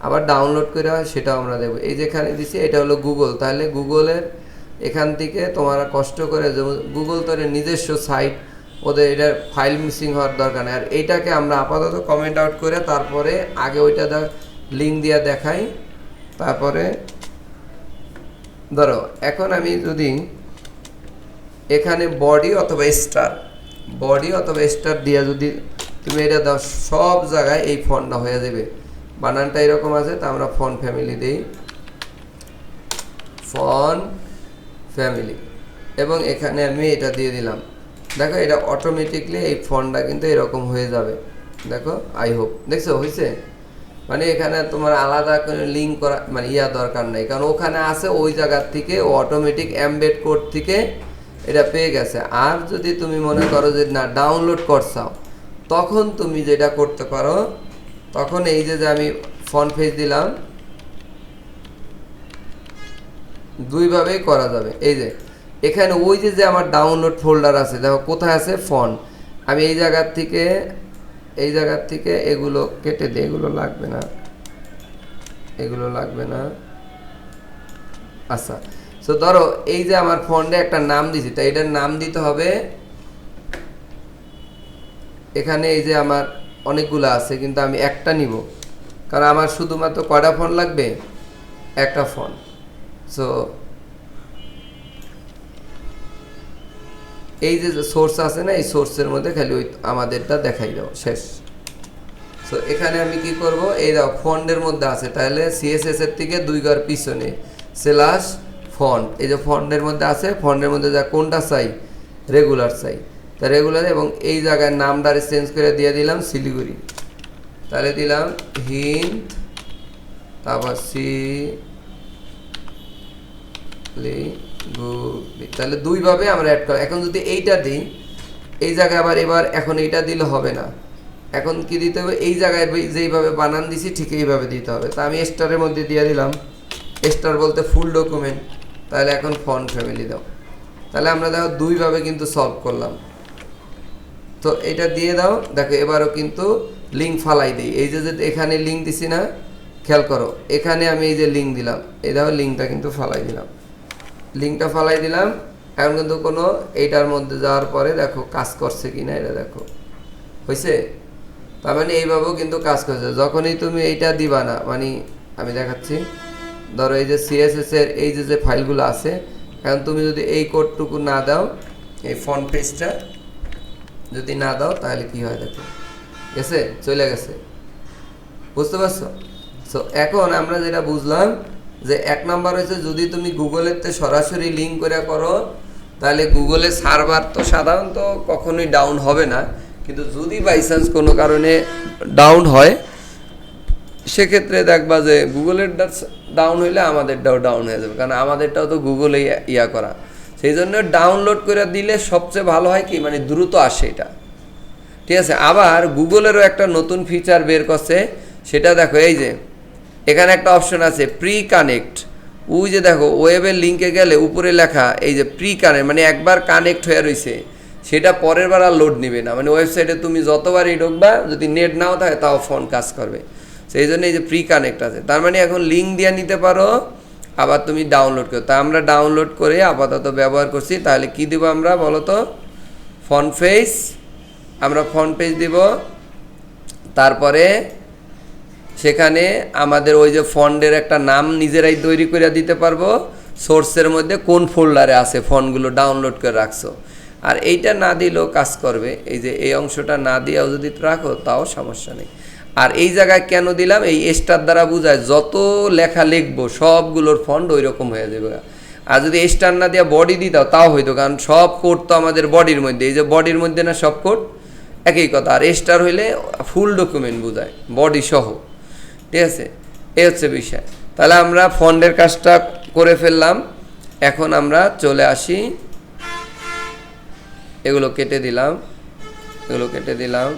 আবার ডাউনলোড করে সেটাও আমরা দেবো। এই যেখানে দিচ্ছি এটা হলো গুগল, তাহলে গুগলের এখান থেকে তোমার কষ্ট করে, যেমন গুগল তো নিজস্ব সাইট, ওদের এটার ফাইল মিসিং হওয়ার দরকার নেই। আর এইটাকে আমরা আপাতত কমেন্ট আউট করে তারপরে আগে ওইটা লিঙ্ক দিয়ে দেখাই। তারপরে ধরো এখন আমি যদি এখানে বডি অথবা স্টার দিয়ে যদি তুমি এটা দাও, সব জায়গায় এই ফন্টটা হয়ে যাবে। বানানটা এরকম আছে, তা আমরা ফন্ট ফ্যামিলি দিই, ফন্ট ফ্যামিলি, এবং এখানে আমি এটা দিয়ে দিলাম। দেখো এটা অটোমেটিকলি এই ফন্টটা কিন্তু এরকম হয়ে যাবে। দেখো, আই হোপ দেখছো হয়েছে। মানে এখানে তোমার আলাদা করে লিঙ্ক করা মানে দরকার নাই, কারণ ওখানে আছে ওই জায়গার থেকে ও অটোমেটিক এমবেড কোড থেকে এটা পেয়ে গেছে। আর যদি তুমি মনে করো যে না ডাউনলোড করছাও, তখন তুমি যেটা করতে পারো, তখন এই যে আমি ফন্ট পেজ দিলাম, দুইভাবেই করা যাবে। এই যে এখানে ওই যে আমার ডাউনলোড ফোল্ডার আছে, দেখো কোথায় আছে ফন্ট, আমি এই জায়গার থেকে এগুলো কেটে দিই, এগুলো লাগবে না। আচ্ছা, তো ধরো এই যে আমার ফন্টে একটা নাম দিছি, তাই এটার নাম দিতে হবে। এখানে এই যে আমার অনেকগুলো আছে, কিন্তু আমি একটা নিব, কারণ আমার শুধুমাত্র কয়টা ফন্ট লাগবে, একটা ফন্ট। সো এই যে সোর্স আছে না, এই সোর্সের মধ্যে খালি ওই আমাদেরটা দেখাই দাও, শেষ। সো এখানে আমি কি করব, এই দাও ফন্টের মধ্যে আছে, তাহলে সিএসএস এর থেকে 2 ঘর পিছনে স্ল্যাশ ফন্ট, এই যে ফন্টের মধ্যে আছে, ফন্টের মধ্যে যা কোনটা চাই, রেগুলার চাই, তা রেগুলার, এবং এই জায়গায় নামটা চেঞ্জ করে দিয়ে দিলাম শিলিগুড়ি, তাহলে দিলাম হিন্দ, তারপর তাহলে দুইভাবে আমরা অ্যাড করি। এখন যদি এইটা দিই, এই জায়গায় এবার এখন এইটা দিলে হবে না, এখন কি দিতে হবে, এই জায়গায় যেইভাবে বানান দিছি ঠিক এইভাবে দিতে হবে। তা আমি স্টারের মধ্যে দিয়ে দিলাম, স্টার বলতে ফুল ডকুমেন্ট, তাহলে এখন ফন্ট ফ্যামিলি দাও। তাহলে আমরা দেখো দুইভাবে কিন্তু সলভ করলাম। তো এটা দিয়ে দাও, দেখো এবারও কিন্তু লিঙ্ক ফালাই দিই। এই যে এখানে লিঙ্ক দিছি না, খেয়াল করো, এখানে আমি এই যে লিঙ্ক দিলাম, এই দেখো লিঙ্কটা কিন্তু ফালাই দিলাম, এখন কিন্তু কোনো এইটার মধ্যে যাওয়ার পরে দেখো কাজ করছে কিনা, এটা দেখো হয়েছে। তার মানে এইভাবেও কিন্তু কাজ করছে। যখনই তুমি এইটা দিবা না, মানে আমি দেখাচ্ছি, ধরো এই যে সিএসএস এর এই যে ফাইলগুলো আছে, এখন তুমি যদি এই কোডটুকু না দাও, এই ফন্ট পেজটা যদি না দাও, তাহলে কি হয় দেখো, গেছে, চলে গেছে, বুঝতে পারছো? সো এখন আমরা যেটা বুঝলাম যে 1 নাম্বার হচ্ছে, যদি তুমি গুগলেতে সরাসরি লিঙ্ক করে করো, তাহলে গুগলের সার্ভার তো সাধারণত কখনোই ডাউন হবে না, কিন্তু যদি বাই চান্স কোনো কারণে ডাউন হয়, সেক্ষেত্রে দেখবা যে গুগলের ডাউন হইলে আমাদেরটাও ডাউন হয়ে যাবে, কারণ আমাদেরটাও তো গুগলে করা। সেই জন্য ডাউনলোড করে দিলে সবচেয়ে ভালো হয় কি, মানে দ্রুত আসে এটা, ঠিক আছে। আবার গুগলেরও একটা নতুন ফিচার বের করছে, সেটা দেখো, এই যে এখানে একটা অপশন আছে প্রি কানেক্ট, ওই যে দেখো ওয়েবের লিঙ্কে গেলে উপরে লেখা এই যে প্রি কানেক্ট, মানে একবার কানেক্ট হয়ে রয়েছে, সেটা পরের বার আর লোড নিবে না, মানে ওয়েবসাইটে তুমি যতবারই ঢুকবা যদি নেট নাও থাকে তাও ফোন কাজ করবে। সেই জন্য এই যে প্রি কানেক্ট আছে, তার মানে এখন লিঙ্ক দিয়ে নিতে পারো, আবার তুমি ডাউনলোড করো। তা আমরা ডাউনলোড করে আপাতত ব্যবহার করছি। তাহলে কি দিব আমরা বলো তো, ফ্রন্ট পেজ, আমরা ফ্রন্ট পেজ দিব। তারপরে সেখানে আমাদের ওই যে ফন্ডের একটা নাম নিজেরাই তৈরি করে দিতে পারবো, সোর্সের মধ্যে কোন ফোল্ডারে আছে ফন্ডগুলো ডাউনলোড করে রাখছো। আর এইটা না দিলেও কাজ করবে, এই যে এই অংশটা না দিয়েও যদি রাখো তাও সমস্যা নেই। আর এই জায়গায় কেন দিলাম, এই স্টার দ্বারা বোঝায় যত লেখা লিখবো সবগুলোর ফন্ড ওই রকম হয়ে যাবে। আর যদি স্টার না দিয়ে বডি দিতাও তাও হইতো, কারণ সব কোড তো আমাদের বডির মধ্যে, এই যে বডির মধ্যে না সব কোড একই কথা। আর স্টার হইলে ফুল ডকুমেন্ট বোঝায় বডি সহ, ঠিক আছে, এই হচ্ছে বিষয়। তাহলে আমরা ফন্ডের কাজটা করে ফেললাম। এখন আমরা চলে আসি, এগুলো কেটে দিলাম, এগুলো কেটে দিলাম,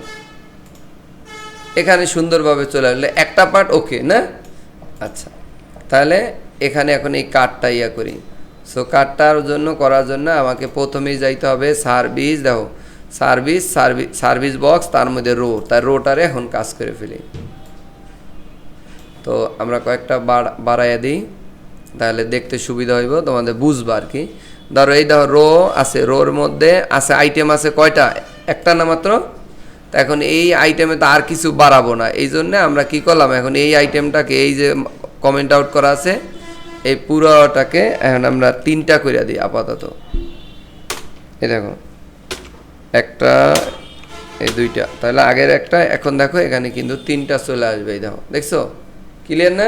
এখানে সুন্দরভাবে চলে আসলে একটা পার্ট ওকে না। আচ্ছা, তাহলে এখানে এখন এই কার্ডটা ইয়া করি। সো কার্ডটার জন্য করার জন্য আমাকে প্রথমেই যাইতে হবে সার্ভিস, দেখো সার্ভিস, সার্ভিস বক্স, তার মধ্যে রো, তার রোটারে এখন কাজ করে ফেলি। তো আমরা কয়েকটা বাড়াইয়া দিই, তাহলে দেখতে সুবিধা হইব, তোমাদের বুঝবা আর কি। ধরো এই দেখো রো আছে, রোর মধ্যে আছে আইটেম আছে কয়টা, একটা না মাত্র। তা এখন এই আইটেমে তো আর কিছু বাড়াবো না, এই জন্য আমরা কি করলাম, এখন এই আইটেমটাকে এই যে কমেন্ট আউট করা আছে এই পুরোটাকে এখন আমরা 3টা করে দিই আপাতত। এই দেখো একটা, এই 2টা, তাহলে আগের একটা, এখন দেখো এখানে কিন্তু 3টা চলে আসবে। এই দেখো, দেখছো ক্লিয়ার না?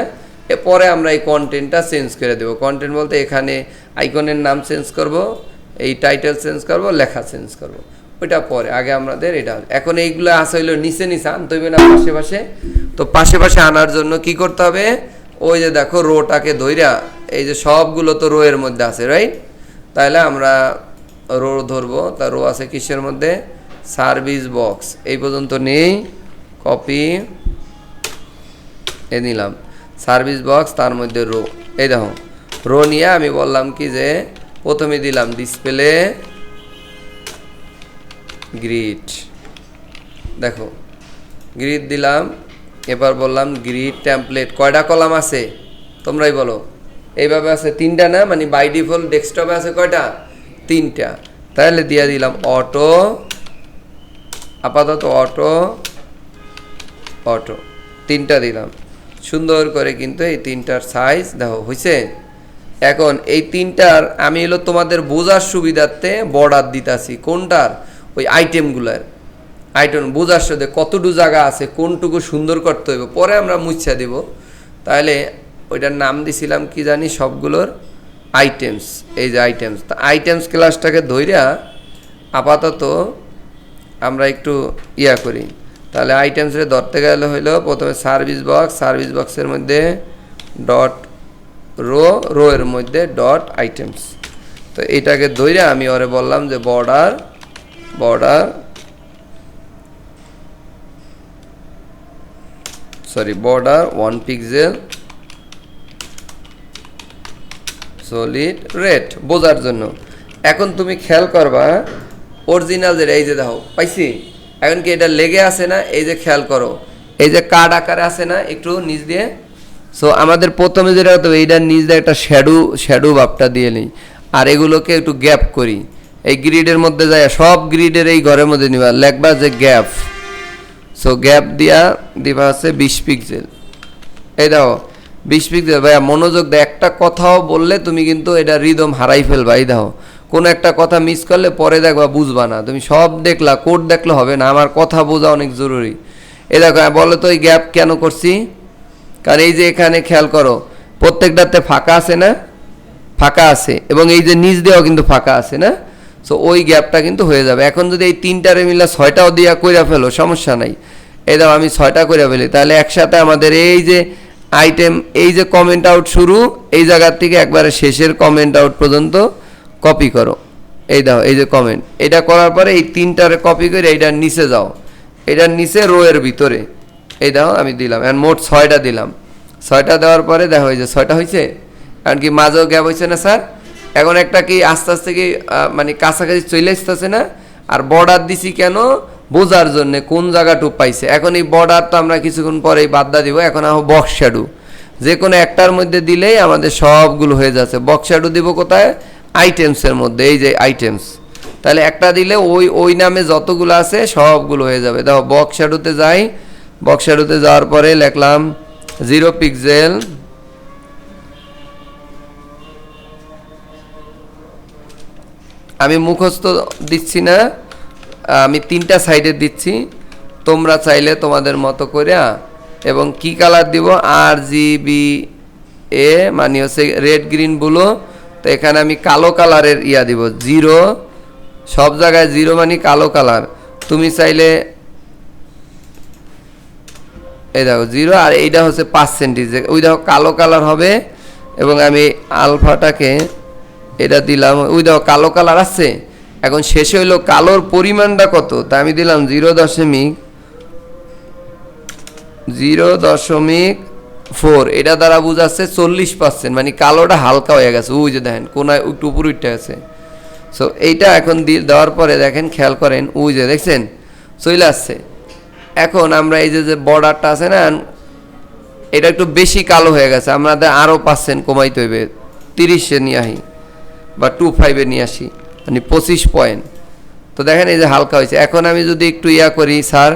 এরপরে আমরা এই কন্টেন্টটা চেঞ্জ করে দেবো। কন্টেন্ট বলতে এখানে আইকনের নাম চেঞ্জ করব, এই টাইটেল চেঞ্জ করব, লেখা চেঞ্জ করব, ওইটা পরে, আগে আমাদের এটা। এখন এইগুলো আসা হইলো নিচে নিচে আনতে হইবে না পাশে পাশে। তো পাশে পাশে আনার জন্য কি করতে হবে, ওই যে দেখো রোটাকে ধইরা, এই যে সবগুলো তো রো এর মধ্যে আছে, রাইট? তাহলে আমরা রো ধরবো, তা রো আছে কিসের মধ্যে, সার্ভিস বক্স, এই পর্যন্ত নেই, কপি এ নিলাম, সার্ভিস বক্স, তার মধ্যে রো। এই দেখো রো নিয়ে আমি বললাম কি যে প্রথমে দিলাম ডিসপ্লে গ্রিড, দেখো গ্রিড দিলাম। এবার বললাম গ্রিড টেমপ্লেট, কয়টা কলাম আছে তোমরাই বলো, এইভাবে আছে 3টা না, মানে বাই ডিফল্ট ডেস্কটপে আছে কয়টা, 3টা। তাহলে দিয়ে দিলাম অটো, আপাতত অটো, অটো 3টা দিলাম সুন্দর করে। কিন্তু এই 3টার সাইজ দেখো হয়েছে। এখন এই 3টার আমি হলো তোমাদের বোঝার সুবিধার্থে বর্ডার দিতেছি, কোনটার, ওই আইটেমগুলার, আইটেম বোঝার সাথে কতটুকু জায়গা আছে, কোনটুকু সুন্দর করতে হইব, পরে আমরা মুছা দেব। তাহলে ওইটার নাম দিছিলাম কি জানি, সবগুলোর আইটেমস, এই যে আইটেমস। তা আইটেমস ক্লাসটাকে ধইরা আপাতত আমরা একটু ইয়া করি। তাহলে আইটেমসে ধরতে গেলে হইলো প্রথমে সার্ভিস বক্স, সার্ভিস বক্সের মধ্যে ডট রো, রো এর মধ্যে ডট আইটেমস। তো এটাকে ধইরা আমি ওরে বললাম যে border, border border 1 pixel solid red, বোঝার জন্য। এখন তুমি খেয়াল করবা অরিজিনাল যেটা, এই যে দেখো পাইছি, এখন কি এটা লেগে আছে না, এই যে খেয়াল করো, এই যে কার্ড আকারে আছে না একটু নিচ দিয়ে। সো আমাদের প্রথমে যেটা হতো, এইটার নিচ দিয়ে একটা শ্যাডো ভাবটা দিয়ে নিই, আর এগুলোকে একটু গ্যাপ করি। এই গ্রিডের মধ্যে যায়, সব গ্রিডের এই ঘরের মধ্যে নিবা, লেখবা যে গ্যাপ। সো গ্যাপ দিবা আছে 20 পিক্সেল। এই দেখো 20 পিক্সেল। ভাইয়া মনোযোগ দেয়, একটা কথাও বললে তুমি কিন্তু এটা রিদম হারাই ফেলবা। এই দেখো কোনো একটা কথা মিস করলে পরে দেখবা বুঝবা না, তুমি সব দেখলা, কোড দেখলে হবে না, আমার কথা বোঝা অনেক জরুরি। এই দেখো বলো তো এই গ্যাপ কেন করছি, কারণ এই যে এখানে খেয়াল করো প্রত্যেকটাতে ফাঁকা আছে না, ফাঁকা আছে, এবং এই যে নিচ দিয়েও কিন্তু ফাঁকা আছে না। সো ওই গ্যাপটা কিন্তু হয়ে যাবে। এখন যদি এই 3টারে মিলা 6টাও দিয়া কইরা ফেলো সমস্যা নাই। এই দাও আমি 6টা কইরা ফেলি, তাহলে একসাথে আমাদের এই যে আইটেম, এই যে কমেন্ট আউট শুরু, এই জায়গার থেকে একবারে শেষের কমেন্ট আউট পর্যন্ত কপি করো। এই দাও এই যে কমেন্ট, এটা করার পরে এই 3টারে কপি করে এইটার নিচে যাও, এটার নিচে রো এর ভিতরে এই দাও আমি দিলাম। এখন মোট 6টা দিলাম। 6টা দেওয়ার পরে দেখো এই যে 6টা হয়েছে, কারণ কি মাঝেও গ্যাপ হয়েছে না স্যার। এখন একটা কি আস্তে আস্তে কি মানে কাছাকাছি চলে আসতেছে না, আর বর্ডার দিছি কেন, বোঝার জন্য কোন জায়গাটুকু পাইছে। এখন এই বর্ডার তো আমরা কিছুক্ষণ পরেই বাদ দিব। এখন আমার বক্স শ্যাডো, যে কোনো একটার মধ্যে দিলেই আমাদের সবগুলো হয়ে যাচ্ছে। বক্স শ্যাডো দিব কোথায়, আইটেমসের মধ্যে, এই যে আইটেমস। তাহলে একটা দিলে ওই নামে যতগুলো আছে সবগুলো হয়ে যাবে। দেখো বক্স শ্যাডোতে যাই, বক্স শ্যাডোতে যাওয়ার পরে লিখলাম 0 পিক্সেল, আমি মুখস্থ দিচ্ছি না, আমি 3টা সাইডে দিচ্ছি, তোমরা চাইলে তোমাদের মতো করে। এবং কি কালার দিব, RGBA মানে হচ্ছে রেড গ্রিন ব্লু। তো এখানে আমি কালো কালারের দিব 0, সব জায়গায় 0 মানে কালো কালার। তুমি চাইলে এই দেখো 0, আর এইটা হচ্ছে পার্সেন্টেজ, ওই দেখো কালো কালার হবে। এবং আমি আলফাটাকে এটা দিলাম, ওই দেখো কালো কালার আছে। এখন শেষে হইলো কালোর পরিমাণটা কত, তা আমি দিলাম 0.4। এটা দ্বারা বোঝাচ্ছে 40%, মানে কালোটা হালকা হয়ে গেছে। ওই যে দেখেন কোনায় একটু উপর উঠে গেছে। সো এইটা এখন দেওয়ার পরে দেখেন, খেয়াল করেন, ওই যে দেখছেন চলে আসছে। এখন আমরা এই যে বর্ডারটা আছে না, এটা একটু বেশি কালো হয়ে গেছে, আমাদের আরও 5% কমাইতে হইবে। 30-এ নিয়ে আসি বা 25-এ নিয়ে আসি, মানে 25 পয়েন্ট। তো দেখেন এই যে হালকা হয়েছে। এখন আমি যদি একটু করি স্যার,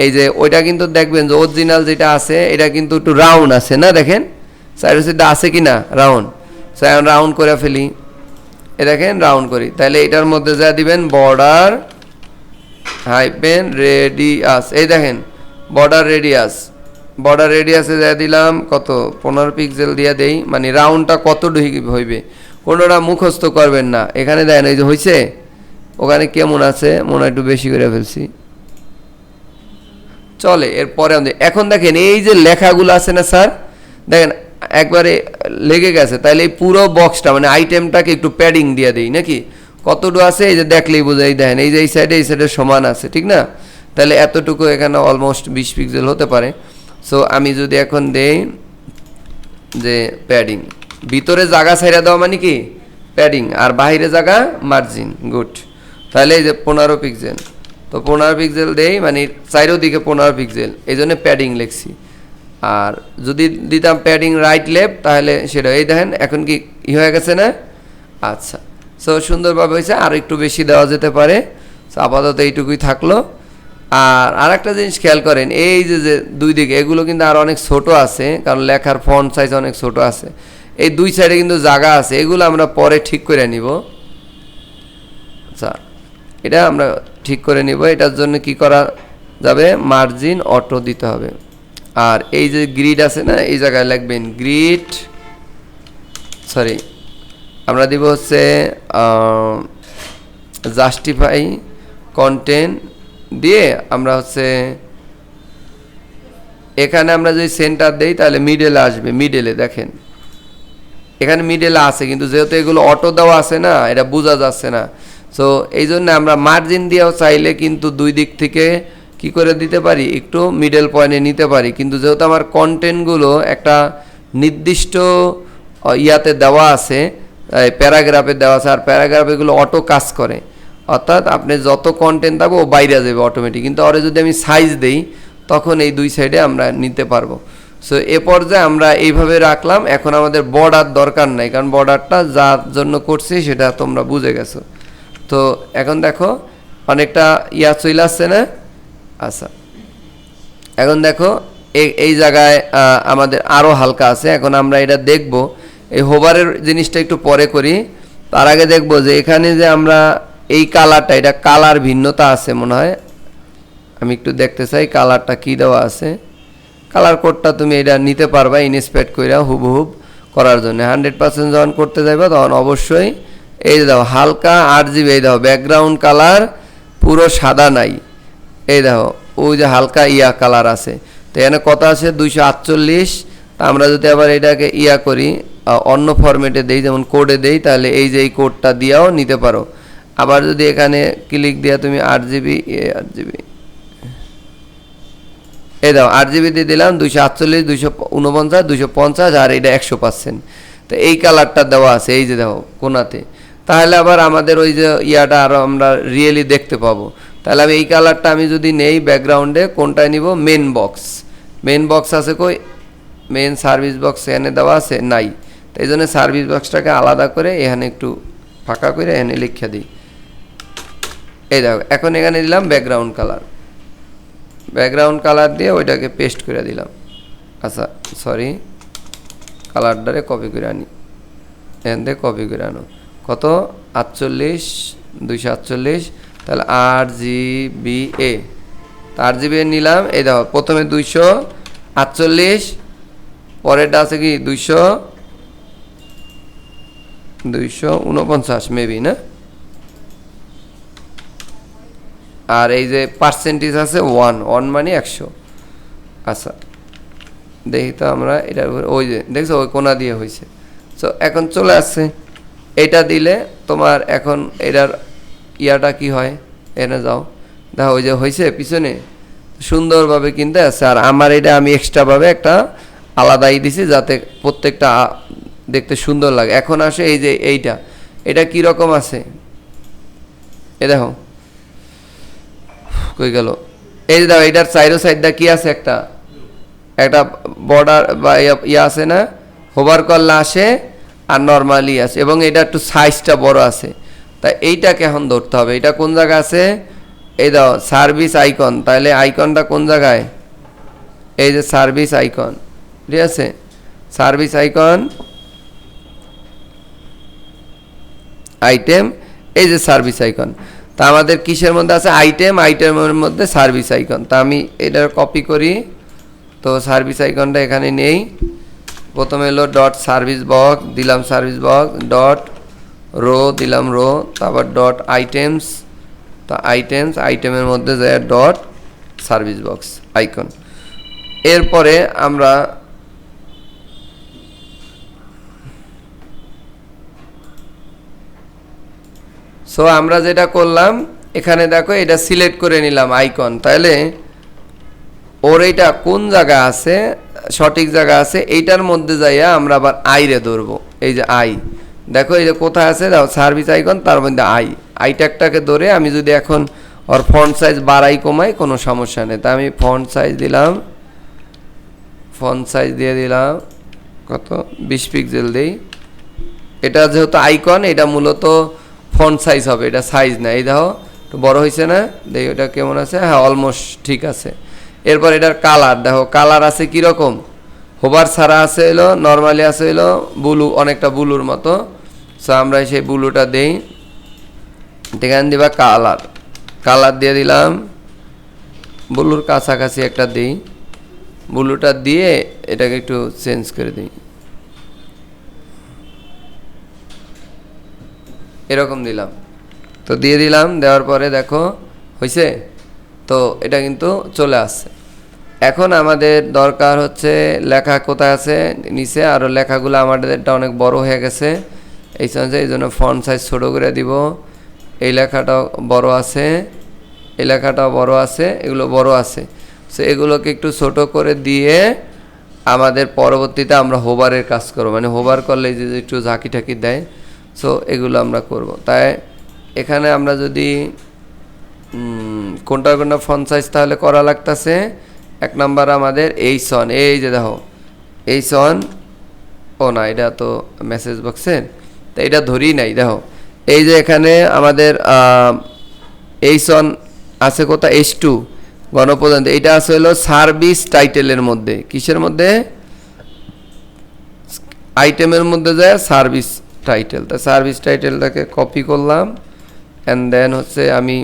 এই যে ওইটা কিন্তু দেখবেন যে অরিজিনাল যেটা আছে এটা কিন্তু একটু রাউন্ড আছে না, দেখেন সাইডে সাইডে আছে কি না রাউন্ড। সো এখন রাউন্ড করে ফেলি, এ দেখেন রাউন্ড করি। তাহলে এটার মধ্যে যা দিবেন বর্ডার হাইপেন রেডিয়াস, এই দেখেন বর্ডার রেডিয়াস, বর্ডার রেডিয়াসে যা দিলাম কত 15 পিক্সেল দিয়ে দেই, মানে রাউন্ডটা কত হইবে কোনোটা মুখস্থ করবেন না। এখানে দেখেন এই যে হয়েছে, ওখানে কেমন আছে মনে হয় একটু বেশি করে ফেলছি, চলে। এরপরে এখন দেখেন এই যে লেখাগুলো আছে না স্যার, দেখেন একবারে লেগে গেছে। তাহলে এই পুরো বক্সটা মানে আইটেমটাকে একটু প্যাডিং দিয়ে দিই নাকি, কতটুকু আছে এই যে দেখলেই বোঝাই। দেখেন এই যে এই সাইডে সমান আছে, ঠিক না। তাহলে এতটুকু এখানে অলমোস্ট 20 পিক্সেল হতে পারে। সো আমি যদি এখন দেই যে প্যাডিং, ভিতরে জায়গা ছাইড়া দেওয়া মানে কি প্যাডিং, আর বাইরে জায়গা মার্জিন, গুড। তাহলে এই যে 15 পিক্সেল, তো 15 পিক্সেল দেই, মানে চারিদিকে 15 পিক্সেল, এই জন্য প্যাডিং লিখছি। আর যদি দিতাম প্যাডিং রাইট লেফট, তাহলে সেটা এই দেখেন এখন কি হয়ে গেছে না। আচ্ছা, সো সুন্দরভাবে হয়েছে, আর একটু বেশি দেওয়া যেতে পারে। সো আপাতত এইটুকুই থাকলো। আর একটা জিনিস খেয়াল করেন, এই যে দুই দিকে এগুলো কিন্তু আর অনেক ছোট আছে, কারণ লেখার ফন্ট সাইজ অনেক ছোট আছে। এই দুই সাইডে কিন্তু জায়গা আছে, এগুলো আমরা পরে ঠিক করে নিব। আচ্ছা, এটা আমরা ঠিক করে নিব। এটার জন্য কি করা যাবে, মার্জিন অটো দিতে হবে। আর এই যে গ্রিড আছে না, এই জায়গায় লিখবেন গ্রিড, সরি আমরা দিব হচ্ছে জাস্টিফাই কন্টেন্ট দিয়ে আমরা হচ্ছে এখানে আমরা যদি সেন্টার দেই তাহলে মিডলে আসবে। মিডলে দেখেন এখানে মিডলে আছে, কিন্তু যেহেতু এগুলো অটো দেওয়া আছে না, এটা বোঝা যাচ্ছে না। সো এই জন্য আমরা মার্জিন দিয়েও চাইলে কিন্তু দুই দিক থেকে কি করে দিতে পারি, একটু মিডল পয়েন্টে নিতে পারি। কিন্তু যেহেতু আমার কন্টেন্টগুলো একটা নির্দিষ্ট ইয়াতে দেওয়া আছে, প্যারাগ্রাফে দেওয়া আছে, আর প্যারাগ্রাফেগুলো অটো কাজ করে, অর্থাৎ আপনি যত কন্টেন্ট থাকবে ও বাইরে যাবে অটোমেটিক। কিন্তু ওরে যদি আমি সাইজ দেই তখন এই দুই সাইডে আমরা নিতে পারবো। সো এ পর্যায়ে আমরা এইভাবে রাখলাম। এখন আমাদের বর্ডার দরকার নাই, কারণ বর্ডারটা যার জন্য করছি সেটা তোমরা বুঝে গেছো। তো এখন দেখো অনেকটা চলে আসছে না। আচ্ছা, এখন দেখো এই জায়গায় আমাদের আরও হালকা আছে। এখন আমরা এটা দেখব, এই হোভারের জিনিসটা একটু পরে করি। তার আগে দেখব যে এখানে যে আমরা এই কালারটা, এটা কালার ভিন্নতা আছে মনে হয়, আমি একটু দেখতে চাই কালারটা কি দেওয়া আছে। কালার কোডটা তুমি এটা নিতে পারবা ইনস্পেক্ট করে হুবহুব করার জন্য। 100% যখন করতে যাবে তখন অবশ্যই এই দাও হালকা RGB, এই দাও ব্যাকগ্রাউন্ড কালার পুরো সাদা নাই, এই দেখো ওই যে হালকা কালার আছে। তো এখানে কত আছে 248। তা আমরা যদি আবার এটাকে করি অন্য ফরম্যাটে দেই, যেমন কোডে দেই, তাহলে এই যে এই কোডটা দিয়েও নিতে পারো। আবার যদি এখানে ক্লিক দিয়া তুমি RGB এই দাও RGB দিয়ে দিলাম 248, 249, 250, আর এটা 100%। তো এই কালারটা দেওয়া আছে এই যে দেখো কোনাতে। তাহলে আবার আমাদের ওই যে ইয়াটা আরও আমরা রিয়েলি দেখতে পাবো। তাহলে আমি এই কালারটা আমি যদি নেই ব্যাকগ্রাউন্ডে, কোনটায় নিব? Main box. মেন বক্স আছে কই? মেন সার্ভিস বক্স এখানে দেওয়া আছে নাই, তাই জন্য সার্ভিস বক্সটাকে আলাদা করে এখানে একটু ফাঁকা করে এখানে লিখে দিই। এই দেখো এখন এখানে দিলাম ব্যাকগ্রাউন্ড কালার। ব্যাকগ্রাউন্ড কালার দিয়ে ওইটাকে পেস্ট করে দিলাম। আচ্ছা সরি, কালারটারে কপি করে আনি, এখান থেকে কপি করে আনো। কত? 48 248। তাহলে RGBA, RGBA নিলাম। এই দেখো প্রথমে 248, পরেরটা আছে কি 249 মেবি না, আর এই যে পার্সেন্টেজ আছে 1 মানে 100। আচ্ছা দেখি তো আমরা এটার উপরে, ওই যে দেখছো ওই কোনা দিয়ে হয়েছে। সো এখন চলে আসছে, এটা দিলে তোমার এখন এটার ইয়াটা কি হয়, এনে যাও দেখো ওই যে হয়েছে পিছনে সুন্দরভাবে কিনতে আছে। আর আমার এটা আমি এক্সট্রাভাবে একটা আলাদাই দিছি যাতে প্রত্যেকটা দেখতে সুন্দর লাগে। এখন আসে এই যে এটা কি রকম আছে, এ দেখো কই গেল, এই যে দেখো এটার সাইডো সাইডটা কি আছে, একটা বর্ডার বা ইয়া আছে না, হোভার করলে আসে আর নর্মালি আছে, এবং এটা একটু সাইজটা বড় আছে। তাই এইটাকে এখন ধরতে হবে, এটা কোন জায়গায় আছে? এই দাও সার্ভিস আইকন। তাহলে আইকনটা কোন জায়গায়? এই যে সার্ভিস আইকন, ঠিক আছে, সার্ভিস আইকন, আইটেম, এই যে সার্ভিস আইকন। তা আমাদের কিসের মধ্যে আছে? আইটেম, আইটেমের মধ্যে সার্ভিস আইকন। তা আমি এটার কপি করি, তো সার্ভিস আইকনটা এখানে নেই। প্রথমে এলো ডট সার্ভিস বক্স, দিলাম সার্ভিস বক্স, ডট রো দিলাম রো, তারপর ডট আইটেমস, তো আইটেমের মধ্যে যায় ডট সার্ভিস বক্স আইকন। এরপরে আমরা আমরা যেটা করলাম এখানে দেখো এটা সিলেক্ট করে নিলাম আইকন। তাহলে ওর এইটা কোন জায়গা আছে, সঠিক জায়গা আছে, এইটার মধ্যে যাইয়া আমরা আবার আইরে ধরবো। এই যে আই দেখো এই যে কোথায় আছে, দেখো সার্ভিস আইকন, তার মধ্যে আই ট্যাগটাকে ধরে আমি যদি এখন ওর ফন্ট সাইজ বাড়াই কমাই কোনো সমস্যা নেই। তা আমি ফন্ট সাইজ দিয়ে দিলাম কত, 20 পিক্সেল দিই। এটা যেহেতু আইকন, এটা মূলত ফন্ট সাইজ হবে, এটা সাইজ না। এই দেখো একটু বড় হয়েছে না, দেখি ওটা কেমন আছে, হ্যাঁ অলমোস্ট ঠিক আছে। এরপর এটার কালার দেখো, কালার আছে কীরকম, হোভার ছাড়া আছে হলো, নর্মালি আছে হলো ব্লু, অনেকটা ব্লুর মতো। সো আমরা সেই ব্লুটা দেই, এখানে দিবা কালার দিয়ে দিলাম, ব্লুর কাছাকাছি একটা দিই, ব্লুটা দিয়ে এটাকে একটু চেঞ্জ করে দিই, এরকম দিলাম। তো দিয়ে দিলাম, দেওয়ার পরে দেখো হয়েছে, তো এটা কিন্তু চলে আসছে। এখন আমাদের দরকার হচ্ছে লেখা কোথায় আছে, নিচে, আরও লেখাগুলো আমাদেরটা অনেক বড় হয়ে গেছে, এই জন্য ফন্ট সাইজ ছোটো করে দিব। এই লেখাটাও বড় আছে, এই লেখাটাও বড় আছে, এগুলো বড় আছে। সো এগুলোকে একটু ছোট করে দিয়ে আমাদের পরবর্তীতে আমরা হোভারের কাজ করব, মানে হোভার করলে যে একটু ঝাঁকি ঠাকি দেয়, সো এগুলো আমরা করব। তাই এখানে আমরা যদি কোনটা ফন্ট সাইজ তাহলে করা লাগতেছে, 1 নাম্বার আমাদের এই যে দেখো এই ও না, এটা তো মেসেজ বক্সের, তো এটা ধরি নাই। দেখো এই যে এখানে আমাদের এই আছে কোথায়, H2 গণপ্রজাতন্ত্র, এটা আছে হলো সার্ভিস টাইটেলের মধ্যে, কিসের মধ্যে, আইটেমের মধ্যে যায় সার্ভিস টাইটেল। তা সার্ভিস টাইটেলটাকে কপি করলাম, অ্যান্ড দেন হচ্ছে আমি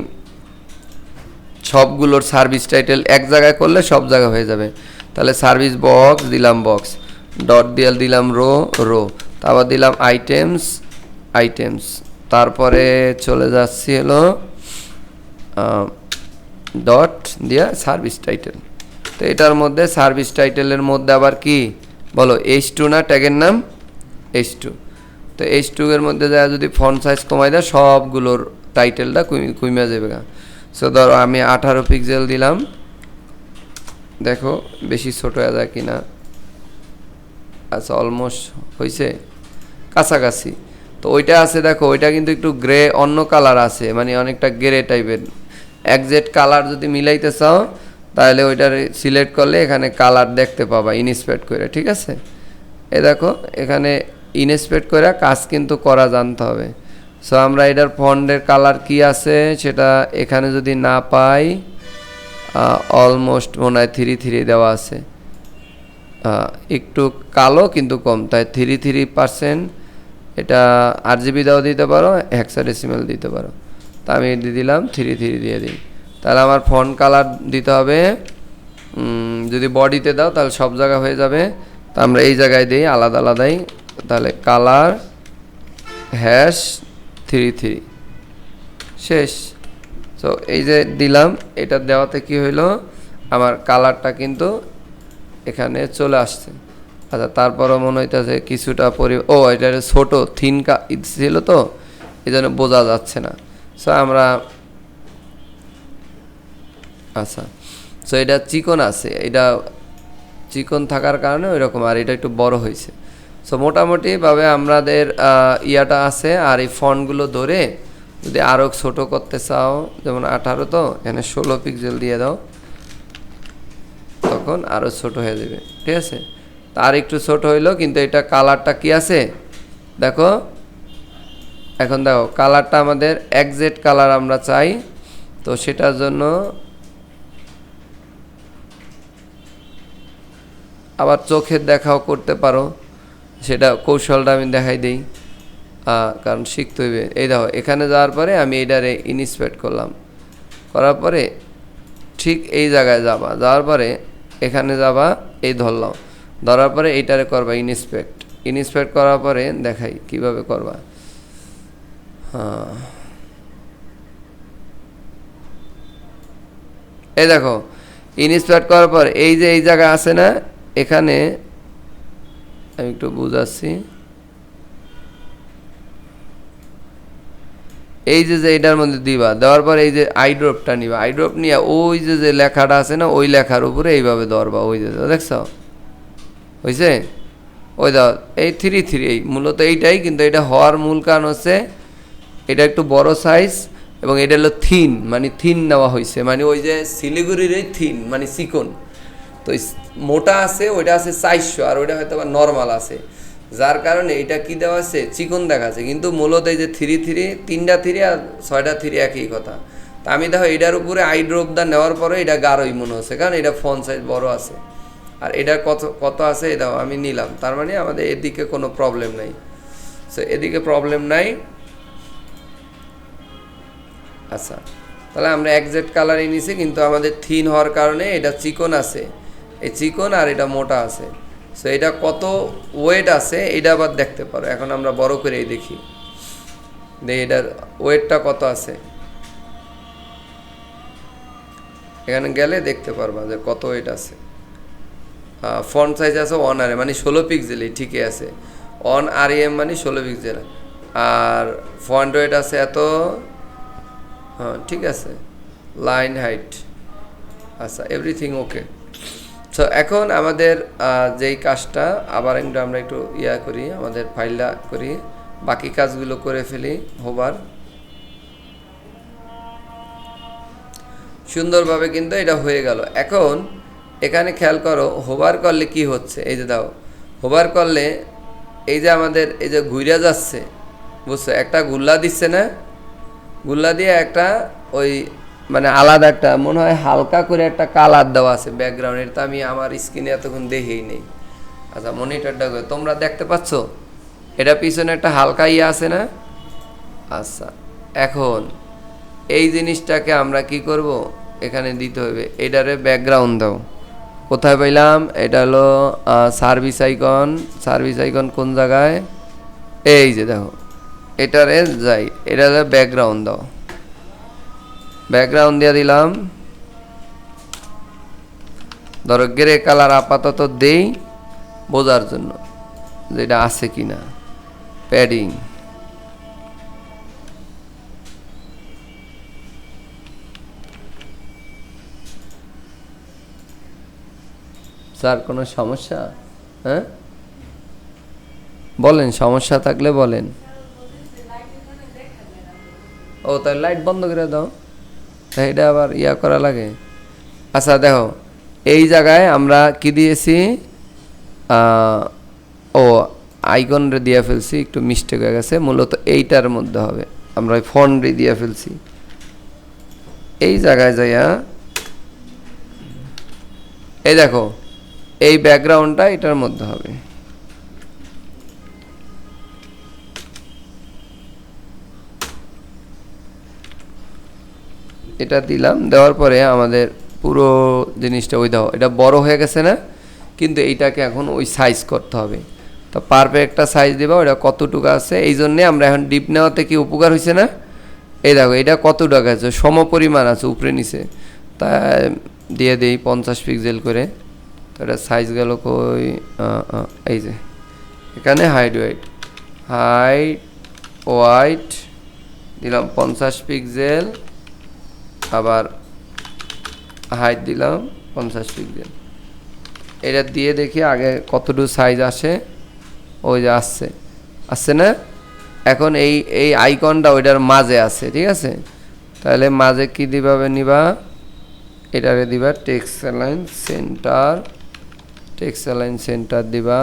সবগুলোর সার্ভিস টাইটেল এক জায়গায় করলে সব জায়গা হয়ে যাবে। তাহলে সার্ভিস বক্স দিলাম বক্স, ডট দিয়ে দিলাম রো, তারপর দিলাম আইটেমস, তারপরে চলে যাচ্ছি হলো ডট দিয়া সার্ভিস টাইটেল। তো এটার মধ্যে সার্ভিস টাইটেলের মধ্যে আবার কি বলো, H2 না, ট্যাগের নাম H2। তো H2 এর মধ্যে যা যদি ফন্ট সাইজ কমাই দেয় সবগুলোর টাইটেলটা কমে যাবে। সো ধরো আমি 18 পিক্সেল দিলাম, দেখো বেশি ছোট হয়ে যায় কিনা, আচ্ছা অলমোস্ট হয়েছে কাছাকাছি। তো ওইটা আছে দেখো, ওইটা কিন্তু একটু গ্রে অন্য কালার আছে, মানে অনেকটা গ্রে টাইপের। একজ্যাক্ট কালার যদি মিলাইতে চাও তাহলে ওইটার সিলেক্ট করলে এখানে কালার দেখতে পাবা ইনস্পেক্ট করে, ঠিক আছে। এ দেখো এখানে ইনস্পেক্ট করে কাজ কিন্তু করা জানতে হবে। সো আমরা এটার ফন্টের কালার কি আছে সেটা এখানে যদি না পাই, অলমোস্ট মনে হয় 3 দেওয়া আছে, একটু কালো কিন্তু কম, তাই 3%। এটা RGB দাও দিতে পারো, হেক্সাডেসিমাল দিতে পারো। তা আমি দিয়ে দিলাম 3 দিয়ে দিই। তাহলে আমার ফন্ট কালার দিতে হবে, যদি বডিতে দাও তাহলে সব জায়গা হয়ে যাবে। তা আমরা এই জায়গায় দিই আলাদা আলাদাই, তাহলে কালার #33 শেষ। সো এই যে দিলাম, এটা দেওয়াতে কি হইলো, আমার কালারটা কিন্তু এখানে চলে আসছে। আচ্ছা, তারপরও মনে হইতেছে কিছুটা এটা ছোট থিন ছিল তো এই জন্য বোঝা যাচ্ছে না। সো আমরা আচ্ছা, সো এটা চিকন আছে, এটা চিকন থাকার কারণে ওই রকম, আর এটা একটু বড় হয়েছে। সো মোটামুটিভাবে আমাদের ইয়াটা আছে। আর এই ফন্টগুলো ধরে যদি আরও ছোট করতে চাও, যেমন 18 তো এখানে 16 পিক্সেল দিয়ে দাও, তখন আরও ছোট হয়ে যাবে, ঠিক আছে। তার একটু ছোট হইলো, কিন্তু এটা কালারটা কি আছে দেখো। এখন দেখো কালারটা আমাদের একজ্যাক্ট কালার আমরা চাই, তো সেটার জন্য আবার চোখের দেখাও করতে পারো, সেটা কৌশলটা আমি দেখাই দিই, কারণ শিখতে হইবে। এই দেখো এখানে যাওয়ার পরে আমি এইটারে ইনস্পেক্ট করলাম, করার পরে ঠিক এই জায়গায় যাওয়ার পরে এখানে যাবা, এই ধরলাম, ধরার পরে এইটারে করবা ইনস্পেক্ট করার পরে দেখাই কিভাবে করবা। এই দেখো ইনস্পেক্ট করার পর এই যে এই জায়গা আছে না, এখানে আমি একটু বুঝাচ্ছি। এই যে এটার মধ্যে দিবা, দেওয়ার পর এই যে আইড্রপটা নিবা, আইড্রপ নিয়ে ওই যে লেখাটা আছে না, ওই লেখার উপরে এইভাবে ধরবা, ওই যে দেখছ হয়েছে, ওই দাও এই 3 এই মূলত এইটাই। কিন্তু এটা হওয়ার মূল কারণ হচ্ছে এটা একটু বড় সাইজ, এবং এটা হলো থিন, মানে থিন নেওয়া হয়েছে, মানে ওই যে শিলিগুড়ির এই থিন মানে চিকন। তো মোটা আছে ওইটা আছে 400, আর ওইটা হয়তো নর্মাল আছে, যার কারণে এটা কি দেওয়া আছে চিকন দেখাচ্ছে। কিন্তু মূলত এই যে 3টা 3 আর 6টা 3 একই কথা। তা আমি দেখো এটার উপরে আইড্রপটা নেওয়ার পরে এটা গাঢ়ই মনে হচ্ছে, কারণ এটা ফন্ট সাইজ বড় আছে। আর এটা কত আছে এটাও আমি নিলাম, তার মানে আমাদের এদিকে কোনো প্রবলেম নাই। সো এদিকে প্রবলেম নাই। আচ্ছা, তাহলে আমরা একজ্যাক্ট কালারই নিছি, কিন্তু আমাদের থিন হওয়ার কারণে এটা চিকন আছে, এই চিকন আর এটা মোটা আছে। সো এটা কত ওয়েট আছে এটা আবার দেখতে পারো। এখন আমরা বড় করেই দেখি, এটার ওয়েটটা কত আছে, এখানে গেলে দেখতে পারবা যে কত ওয়েট আছে। ফন্ট সাইজ আছে 1 RM মানে 16 পিক্সেলই, ঠিকই আছে। 1 RM মানে 16 পিক্সেল, আর ফন্ট ওয়েট আছে এত, ঠিক আছে। লাইন হাইট, আচ্ছা, এভরিথিং ওকে। সো এখন আমাদের যেই কাজটা আবার আমরা একটু করি, আমাদের ফাইলটা করি, বাকি কাজগুলো করে ফেলি। হোভার সুন্দরভাবে কিন্তু এটা হয়ে গেল। এখন এখানে খেয়াল করো হোভার করলে কি হচ্ছে, এই যে দাও হোভার করলে এই যে আমাদের এই যে ঘুরে যাচ্ছে, বুঝছো, একটা গুল্লা দিচ্ছে না, গুল্লা দিয়ে একটা ওই মানে আলাদা একটা মনে হয় হালকা করে একটা কালার দেওয়া আছে ব্যাকগ্রাউন্ড। এটা আমি আমার স্ক্রিনে এতক্ষণ দেখেই নেই। আচ্ছা, মনিটরটা তোমরা দেখতে পাচ্ছ, এটা পিছনে একটা হালকা আছে না। আচ্ছা, এখন এই জিনিসটাকে আমরা কি করব, এখানে দিতে হবে, এটারে ব্যাকগ্রাউন্ড দাও। কোথায় পাইলাম, এটা হলো সার্ভিস আইকন কোন জায়গায়, এই যে দেখো এটারে যাই, এটা ব্যাকগ্রাউন্ড দাও, ব্যাকগ্রাউন্ড দিয়ে দিলাম। ধরো গ্রে কালার আপাতত দেই বোঝার জন্য যে এটা আছে কিনা। প্যাডিং স্যার কোনো সমস্যা? হ্যাঁ বলেন, সমস্যা থাকলে বলেন। ও তাই লাইট বন্ধ করে দাও, তাই এটা আবার ইয়া করা লাগে। আচ্ছা দেখো এই জায়গায় আমরা কি দিয়েছি, ও আইকন রে দিয়ে ফেলছি, একটু মিস্টেক হয়ে গেছে, মূলত এইটার মধ্যে হবে, আমরা ফন্ট রে দিয়ে ফেলছি। এই জায়গায় যাইয়া এই দেখো এই ব্যাকগ্রাউন্ডটা এটার মধ্যে হবে। এটা দিলাম, দেওয়ার পরে আমাদের পুরো জিনিসটা ওই দাও, এটা বড় হয়ে গেছে না, কিন্তু এইটাকে এখন ওই সাইজ করতে হবে। তো পারফেক্ট একটা সাইজ দেবা, ওটা কতটুকু আছে, এই জন্যে আমরা এখন ডিপ নেওয়াতে কি উপকার হয়েছে না, এই দেখো এটা কত টাকা আছে, সম পরিমাণ আছে উপরে নিচে, তা দিয়ে দিই 50 পিক্সেল করে। তো এটা সাইজ গেল কই, এই যে এখানে হাইট ওয়াইট দিলাম 50 পিক্সেল, আবার হাইট দিলাম 50 পিক্সেল। এটা দিয়ে দেখি আগে কতটুকু সাইজ আসে, ওই যে আসছে না। এখন এই আইকনটা ওইটার মাঝে আছে, ঠিক আছে, তাহলে মাঝে কি দিভাবে নিবা, এটারে দিবা টেক্সট অ্যালাইন সেন্টার দিবা,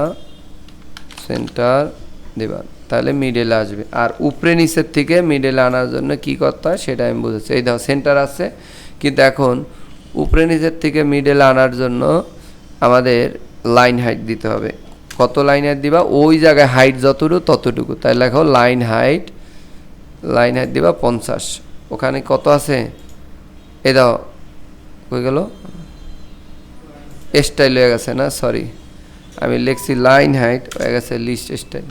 তাহলে মিডলে আসবে। আর উপরে নিচের থেকে মিডলে আনার জন্য কি করতে হয় সেটা আমি বুঝেছি। এই দেখো সেন্টার আছে, কিন্তু এখন উপরে নিচের থেকে মিডলে আনার জন্য আমাদের লাইন হাইট দিতে হবে। কত লাইন হাইট দিবা, ওই জায়গায় হাইট যতটুকু ততটুকু, তাই লেখো লাইন হাইট দিবা 50। ওখানে কত আছে, এ দাও কই গেল, স্টাইল হয়ে গেছে না, সরি আমি লিখছি লাইন হাইট, হয়ে গেছে লিস্ট স্টাইল।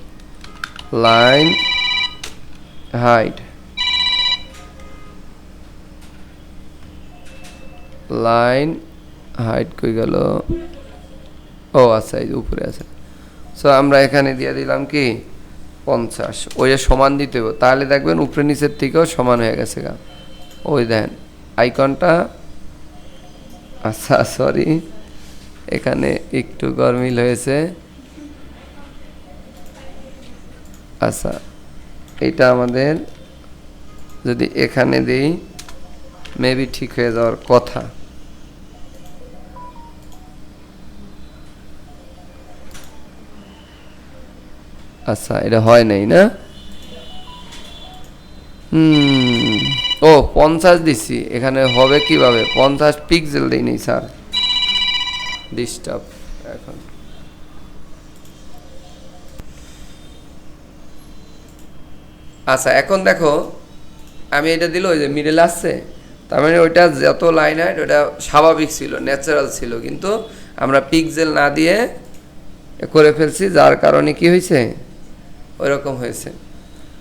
লাইন হাইট কই গেল, ও আচ্ছা এই উপরে আছে। সো আমরা এখানে দিয়ে দিলাম কি 50, ওই সমান দিতে হবে, তাহলে দেখবেন উপরে নিচের থেকেও সমান হয়ে গেছে গা। ওই দেন আইকনটা, আচ্ছা সরি এখানে একটু গরমিল হয়েছে। আচ্ছা এটা আমাদের যদি এখানে দিই মেবি ঠিক হয়ে যাওয়ার কথা। আচ্ছা এটা হয় নাই না, ও 50 দিছি, এখানে হবে কিভাবে, 50 পিক্সেল দিই নি স্যার, ডিস্টার্ব। এখন আচ্ছা এখন দেখো আমি এটা দিল, ওই যে মিডল আসছে, তার মানে ওইটা যত লাইন হাইট ওটা স্বাভাবিক ছিল, ন্যাচারাল ছিল, কিন্তু আমরা পিক্সেল না দিয়ে করে ফেলছি, যার কারণে কি হয়েছে, ওইরকম হয়েছে।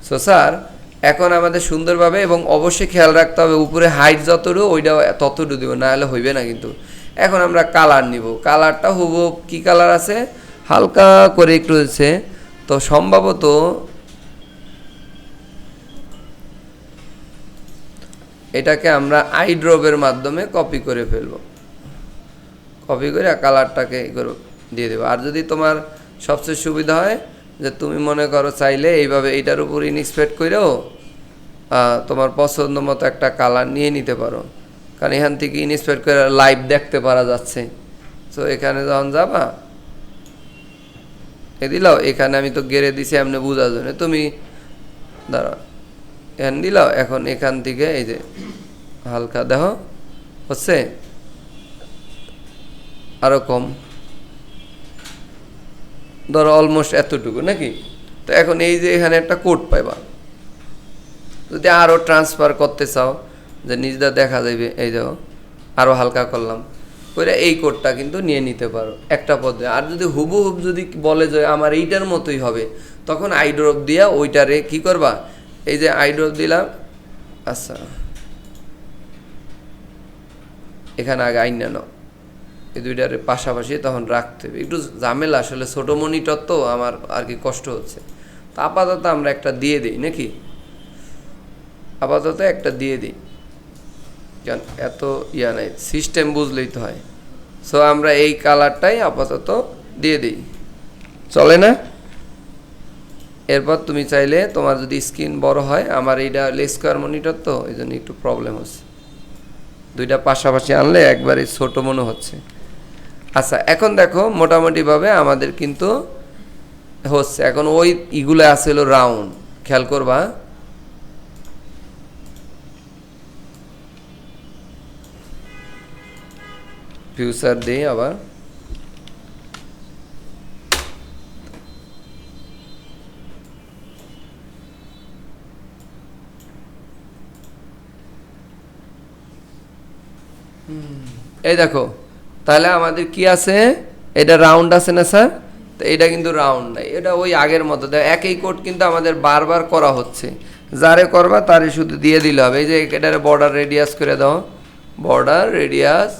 সো স্যার এখন আমাদের সুন্দরভাবে, এবং অবশ্যই খেয়াল রাখতে হবে উপরে হাইট যতটুকু ওইটা ততটুকু দিব, না হলে হইবে না কিন্তু। এখন আমরা কালার নিব, কালারটা হুবহু কি কালার আছে, হালকা করে একটু হচ্ছে, তো সম্ভবত এটাকে আমরা আইড্রপের মাধ্যমে কপি করে ফেলব, কপি করে কালারটাকে দিয়ে দেবো। আর যদি তোমার সবচেয়ে সুবিধা হয় যে তুমি মনে করো চাইলে এইভাবে এইটার উপর ইনস্পেক্ট করেও তোমার পছন্দ মতো একটা কালার নিয়ে নিতে পারো, কারণ এখান থেকে ইনস্পেক্ট করে লাইভ দেখতে পারা যাচ্ছে। তো এখানে যখন যাবা এ দিলাও, এখানে আমি তো গেড়ে দিছি এমনি বোঝার জন্য, তুমি দাঁড়া এখানে দিলাও, এখন এখান থেকে এই যে হালকা দেখো হচ্ছে, আরো কম, ধরো অলমোস্ট এতটুকু নাকি। তো এখন এই যে এখানে একটা কোড পাইবা, যদি আরও ট্রান্সফার করতে চাও যে নিজেদের দেখা যাবে, এই দেখো আরও হালকা করলাম করে এই কোডটা কিন্তু নিয়ে নিতে পারো একটা পদ্ধতি। আর যদি হুবহুব যদি বলে যে আমার এইটার মতোই হবে, তখন আইড্রপ দিয়া ওইটারে কি করবা, এই যে আইড্রপ দিলাম, আচ্ছা এখানে আগে আইনা নাও, এই দুইটার পাশাপাশি তখন রাখতে হবে, একটু ঝামেলা আসলে, ছোট মনিটর তো আমার আর কি কষ্ট হচ্ছে। তো আপাতত আমরা একটা দিয়ে দিই নাকি, আপাতত একটা দিয়ে দিই, কারণ এত ইয়া নাই, সিস্টেম বুঝলেই তো হয়। সো আমরা এই কালারটাই আপাতত দিয়ে দিই, চলে না? এরপর তুমি চাইলে তোমার যদি স্ক্রিন বড় হয়, আমার এইটা স্কোয়ার মনিটর তো এই জন্য একটু প্রবলেম হচ্ছে, দুইটা পাশাপাশি আনলে একবারে ছোট মনে হচ্ছে। আচ্ছা এখন দেখো মোটামুটিভাবে আমাদের কিন্তু হচ্ছে। এখন ওই ইগুলো আসছিল রাউন্ড, খেয়াল করবা। ফিউচার দিই আবার, এই দেখো তাহলে আমাদের কি আছে, এটা রাউন্ড আছে না স্যার? তো এটা কিন্তু রাউন্ড নাই, এটা ওই আগের মতো একই কোড কিন্তু আমাদের বারবার করা হচ্ছে। যারে করবা তারে শুধু দিয়ে দিলে হবে। এই যে এটারে বর্ডার রেডিয়াস করে দাও, বর্ডার রেডিয়াস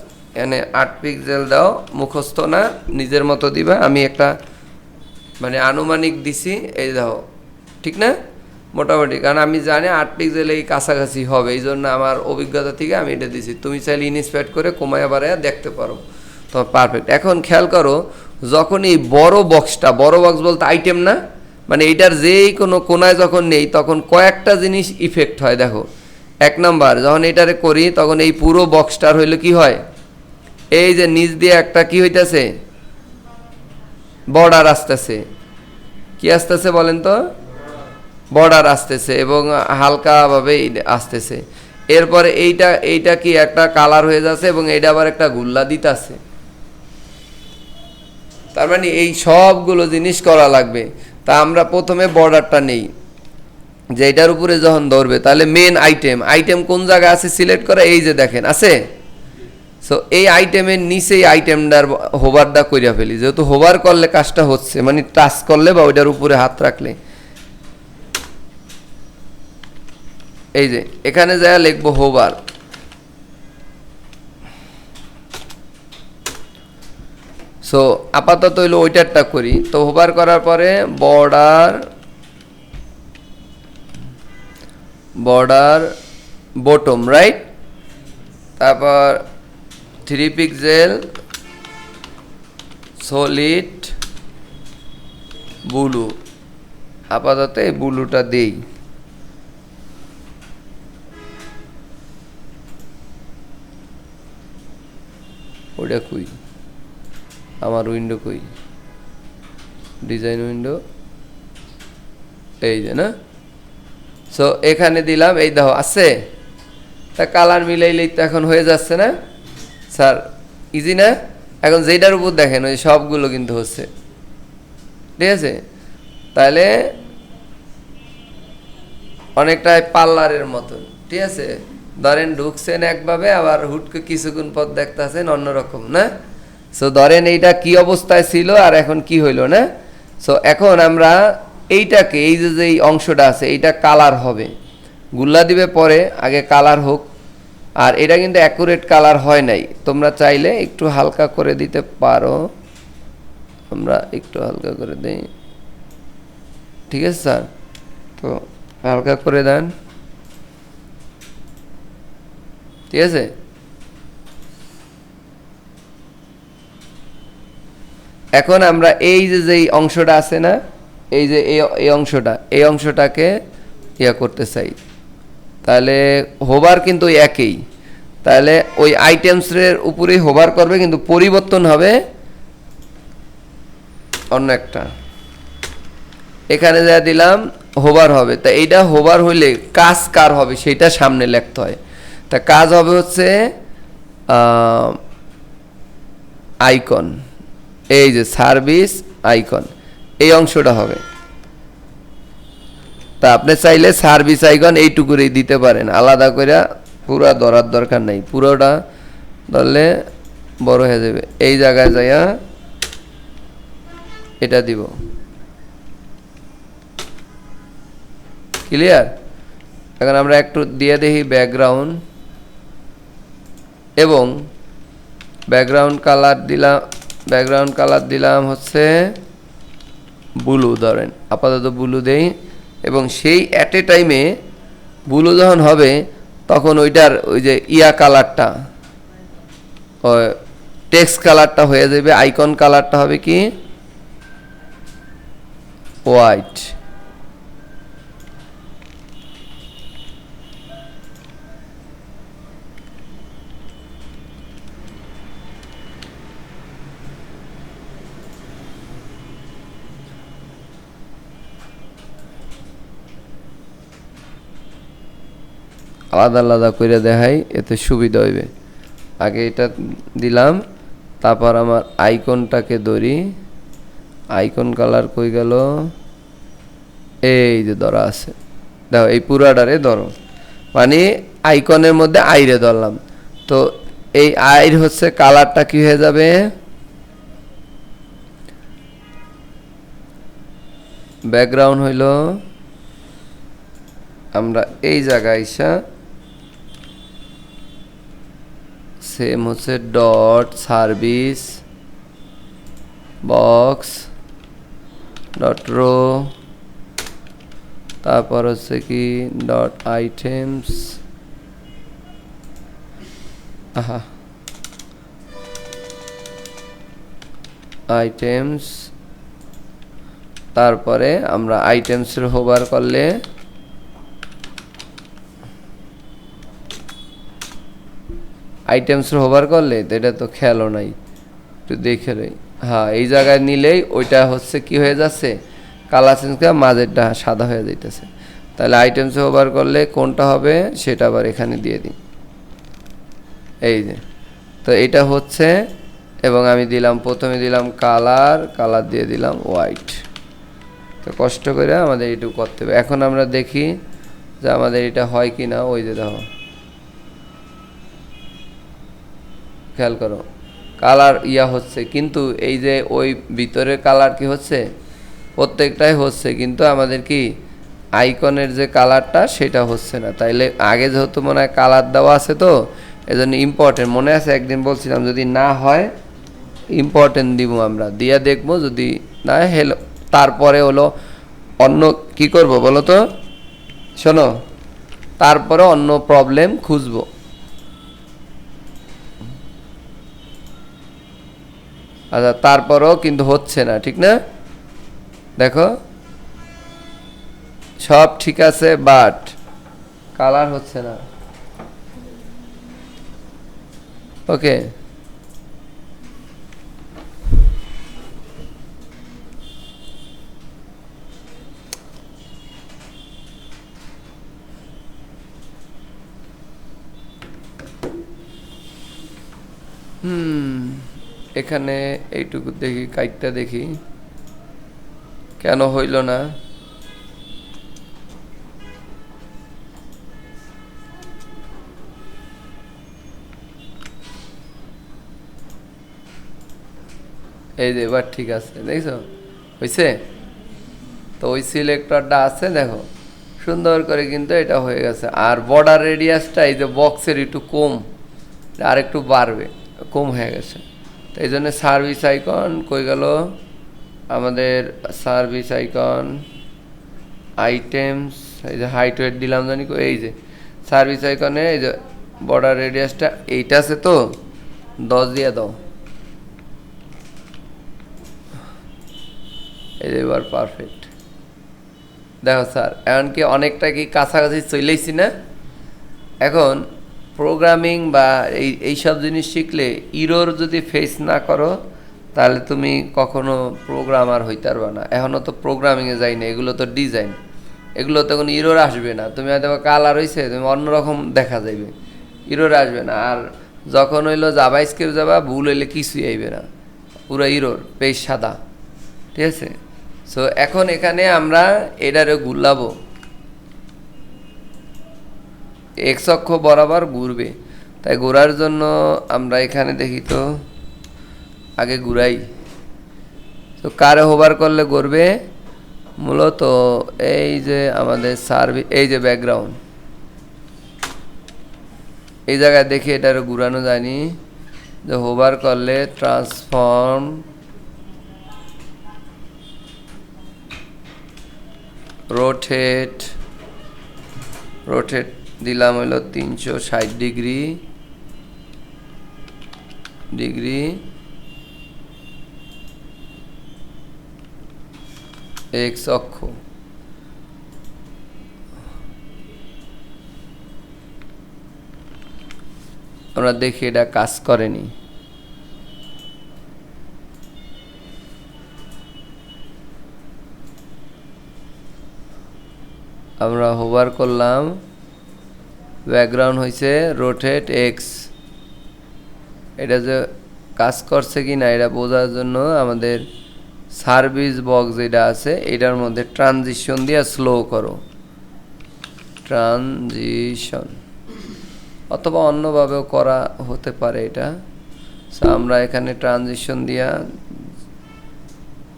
এনে 8 পিক্সেল দাও, মুখস্থ না, নিজের মতো দিবা। আমি একটা মানে আনুমানিক দিছি, এই দাও, ঠিক না? মোটামুটি, কারণ আমি জানি 8 পিক্সেল এই কাছাকাছি হবে, এই জন্য আমার অভিজ্ঞতা থেকে আমি এটা দিছি। তুমি চাইলে ইনস্পেক্ট করে কমায়া বাড়ায়া দেখতে পারো, তো পারফেক্ট। এখন খেয়াল করো, যখন এই বড় বক্সটা, বড় বক্স বলতে আইটেম না, মানে এইটার যেই কোনো কোনায় যখন নেই তখন কয়েকটা জিনিস ইফেক্ট হয়। দেখো 1 নাম্বার যখন এটারে করি তখন এই পুরো বক্সটার হইলো কি হয়, এই যে নিচ দিয়ে একটা কি হইতেছে, বর্ডার আসতেছে। কি আসতেছে বলেন তো? বর্ডার আসতেছে এবং হালকাভাবে আসতেছে। এরপরে এইটা কি একটা কালার হয়ে যাচ্ছে এবং এইটা আবার একটা গুল্লা দিতেছে। তার মানে এই সবগুলো জিনিস করা লাগবে। তা আমরা প্রথমে বর্ডারটা নেই, যে এটার উপরে যখন ধরবে তাহলে মেন আইটেম কোন জায়গায় আছে সিলেক্ট করা, এই যে দেখেন আছে। সো এই আইটেমের নিচে এই আইটেমটার হোভারটা কইরা ফেলি, যেহেতু হোভার করলে কাজটা হচ্ছে, মানে টাচ করলে বা ওইটার উপরে হাত রাখলে। এই যে এখানে যা লিখবো হোভার, সো আপাতত হইলো ওইটারটা করি। তো হোভার করার পরে বর্ডার বটম রাইট, তারপর 3 পিক্সেল সলিড ব্লু, আপাতত এই ব্লুটা দেই। ওইটা কই, আমার উইন্ডো কই, ডিজাইন উইন্ডো, এই যে না। সো এখানে দিলাম, এই দেখো আছে। তা কালার মিলাইলেই তো এখন হয়ে যাচ্ছে না স্যার? ইজি না? এখন যেটার উপর দেখেন ওই সবগুলো কিন্তু হচ্ছে, ঠিক আছে? তাহলে অনেকটাই পার্লারের মতন, ঠিক আছে? ধরেন ঢুকছেন একভাবে, আবার হুটকে কিছুক্ষণ পর দেখতেছেন অন্যরকম, না? সো ধরেন এইটা কি অবস্থায় ছিল আর এখন কি হইলো, না? সো এখন আমরা এইটাকে, এই যে এই অংশটা আছে এইটা কালার হবে, গুল্লা দিবে পরে, আগে কালার হোক। আর এটা কিন্তু অ্যাকুরেট কালার হয় নাই, তোমরা চাইলে একটু হালকা করে দিতে পারো। আমরা একটু হালকা করে দিই, ঠিক আছে স্যার? তো হালকা করে দেন, ঠিক আছে? এখন আমরা এই যে যেই অংশটা আছে না, এই যে এই অংশটাকে ইয়া করতে চাই, তাহলে হোভার কিন্তু একই, তাহলে ওই আইটেমসের উপরেই হোভার করবে, কিন্তু পরিবর্তন হবে অন্য একটা। এখানে যা দিলাম হোভার হবে, তা এইটা হোভার হইলে কাজ কার হবে সেটা সামনে লিখতে হয়। তা কাজ হবে হচ্ছে আইকন, এই যে সার্ভিস আইকন, এই অংশটা হবে। তা আপনি চাইলে সার্ভিস আইকন এইটুকুরই দিতে পারেন, আলাদা করে পুরো ধরার দরকার নাই। পুরোটা ধরলে বড় হয়ে যাবে। এই জায়গায় যাইয়া এটা দিব, ক্লিয়ার? এখন আমরা একটু দিয়ে দেখি ব্যাকগ্রাউন্ড, এবং ব্যাকগ্রাউন্ড কালার দিলাম হচ্ছে ব্লু, ধরেন আপাতত ব্লু দেই। এবং সেই অ্যাট এ টাইমে ব্লু যখন হবে তখন ওইটার ওই যে কালারটা, টেক্সট কালারটা হয়ে যাবে, আইকন কালারটা হবে কি হোয়াইট, আলাদা আলাদা করে দেখাই, এতে সুবিধা হইবে। আগে এটা দিলাম, তারপর আমার আইকনটাকে ধরি, আইকন কালার কই গেল, এই যে ধরা আছে, দেখো এই পুরাটারে ধরো, মানে আইকনের মধ্যে আইরে ধরলাম। তো এই আইর হচ্ছে কালারটা কি হয়ে যাবে, ব্যাকগ্রাউন্ড হইল, আমরা এই জায়গায় আইসা সেম হচ্ছে ডট সার্ভিস বক্স ডট রো, তারপর হচ্ছে কি ডট আইটেমস, আইটেমস, তারপরে আমরা আইটেমসের হোভার করলে তো এটা তো খেয়ালও নাই, একটু দেখে নেই। হ্যাঁ, এই জায়গায় নিলেই ওইটা হচ্ছে কি হয়ে যাচ্ছে, কালার চেঞ্জ করে মাঝেরটা সাদা হয়ে যাইতেছে। তাহলে আইটেমসে হোভার করলে কোনটা হবে সেটা আবার এখানে দিয়ে দিই, এই যে। তো এটা হচ্ছে, এবং আমি দিলাম, প্রথমে দিলাম কালার দিয়ে দিলাম হোয়াইট। তো কষ্ট করে আমাদের এইটুকু করতে হবে। এখন আমরা দেখি যে আমাদের এটা হয় কি না। ওই যে দেখো, খেয়াল করো কালার হচ্ছে, কিন্তু এই যে ওই ভিতরের কালার কি হচ্ছে, প্রত্যেকটাই হচ্ছে, কিন্তু আমাদের কি আইকনের যে কালারটা সেটা হচ্ছে না। তাইলে আগে যেহেতু মনে হয় কালার দেওয়া আছে, তো এজন্য ইম্পর্টেন্ট মনে আছে, একদিন বলছিলাম যদি না হয় ইম্পর্টেন্ট দিব, আমরা দিয়া দেখবো, যদি না হেলো তারপরে হলো অন্য কি করব বলো তো, শোনো, তারপরে অন্য প্রবলেম খুঁজবো। আচ্ছা, তারপরেও কিন্তু হচ্ছে না, ঠিক না? দেখো সব ঠিক আছে, বাট কালার হচ্ছে না। ওকে, এখানে এইটুকু দেখি, কাইটটা দেখি কেন হইল না। এই যে এবার ঠিক আছে, দেখছো হয়েছে? তো ওই সিলেক্টরটা আছে, দেখো সুন্দর করে কিন্তু এটা হয়ে গেছে। আর বর্ডার রেডিয়াসটা এই যে বক্সের একটু কম, আর একটু বাড়বে, কম হয়ে গেছে। তো এই জন্য সার্ভিস আইকন কই গেল আমাদের, সার্ভিস আইকন আইটেমস, এই যে হাইট ওয়েট দিলাম জানি, এই যে সার্ভিস আইকনে এই যে বর্ডার রেডিয়াসটা এইটা আছে, তো 10 দিয়ে দাও। এই যে এবার পারফেক্ট। দেখো স্যার, এমনকি অনেকটা কি কাছাকাছি চলেইছি না? এখন প্রোগ্রামিং বা এইসব জিনিস শিখলে ইরোর যদি ফেস না করো, তাহলে তুমি কখনো প্রোগ্রামার হইতে পারবে না। এখনও তো প্রোগ্রামিংয়ে যাই না, এগুলো তো ডিজাইন, এগুলো তো কোনো ইরোর আসবে না। তুমি হয়তো কালার হয়েছে, তুমি অন্যরকম দেখা যাবে, ইরোর আসবে না। আর যখন হইলো জাভা স্ক্রিপ্ট যাবা, ভুল হইলে কিছুই আইবে না, পুরো ইরোর পেজ সাদা, ঠিক আছে? সো এখন এখানে আমরা এটারে ঘুরলাবো, এক্স অক্ষ বরাবর ঘুরবে। তাই ঘোরার জন্য আমরা এখানে দেখি, তো আগে ঘুরাই। তো কারে হোভার করলে ঘুরবে মূলত এই যে আমাদের সার্ভিস, এই যে ব্যাকগ্রাউন্ড, এই জায়গায় দেখি এটারও ঘুরানো যায়নি, যে হোভার করলে ট্রান্সফর্ম রোটেট দিলাম হইল 360 ডিগ্রি এক্স অক্ষ। আমরা দেখি এটা কাজ করেনি। আমরা হোভার করলাম, ব্যাকগ্রাউন্ড হয়েছে রোটেট এক্স। এটা যে কাজ করছে কি না এটা বোঝার জন্য আমাদের সার্ভিস বক্স যেটা আছে এটার মধ্যে ট্রানজিশন দিয়ে স্লো করো, ট্রানজিশন, অথবা অন্যভাবেও করা হতে পারে এটা। সো আমরা এখানে ট্রানজিশন দিয়া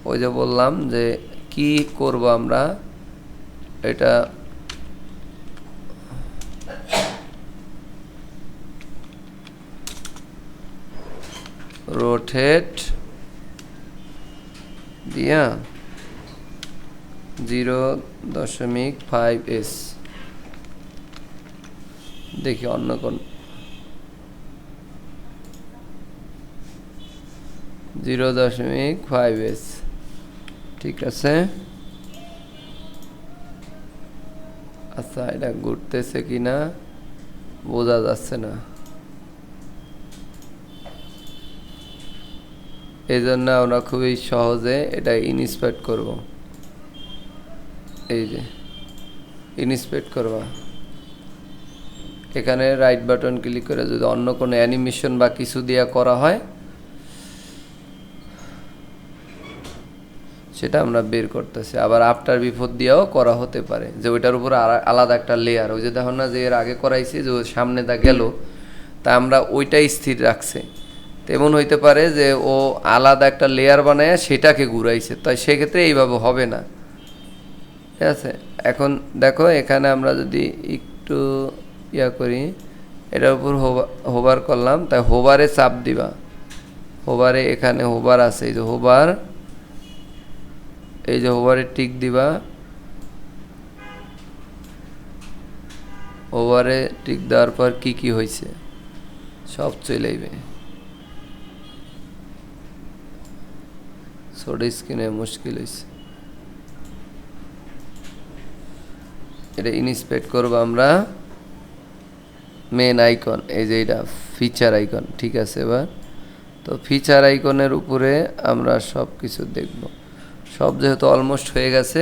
ওই যে বললাম যে কি করব আমরা, এটা রোটেট দিয়া 0.5s, দেখি অন্য কোন 0.5s, ঠিক আছে। আচ্ছা এটা ঘুরতেছে কিনা বোঝা যাচ্ছে না, এই জন্য আমরা খুবই সহজে এটা ইন্সপেক্ট করব। এই যে ইন্সপেক্ট করবা, এখানে রাইট বাটন ক্লিক করে যদি অন্য কোনো অ্যানিমেশন বা কিছু দিয়ে করা হয় সেটা আমরা বের করতেছি। আবার আফটার বিফোর দিয়েও করা হতে পারে, যে ওইটার উপর আলাদা একটা লেয়ার, ওই যে দেখো না যে এর আগে করাইছি যে সামনে দা গেল তা আমরা ওইটাই স্থির রাখছে, তেমন হইতে পারে যে ও আলাদা একটা লেয়ার বানায় সেটাকে ঘুরাইছে, তাই সেক্ষেত্রে এইভাবে হবে না, ঠিক আছে। এখন দেখো এখানে আমরা যদি একটু ইয়া করি, এটার উপর হোভার করলাম, তাই হোভারে চাপ দিবা, হোভারে এখানে হোভার আছে, এই যে হোভার, এই যে হোভারে টিক দিবা, হোভারে টিক দেওয়ার পর কি কি হয়েছে সব চলে যাবে। ছোট স্ক্রিনে মুশকিল হয়েছে, এটা ইন্সপেক্ট করবো আমরা মেন আইকন, এই যে এটা ফিচার আইকন, ঠিক আছে। এবার তো ফিচার আইকনের উপরে আমরা সব কিছু দেখব, সব যেহেতু অলমোস্ট হয়ে গেছে,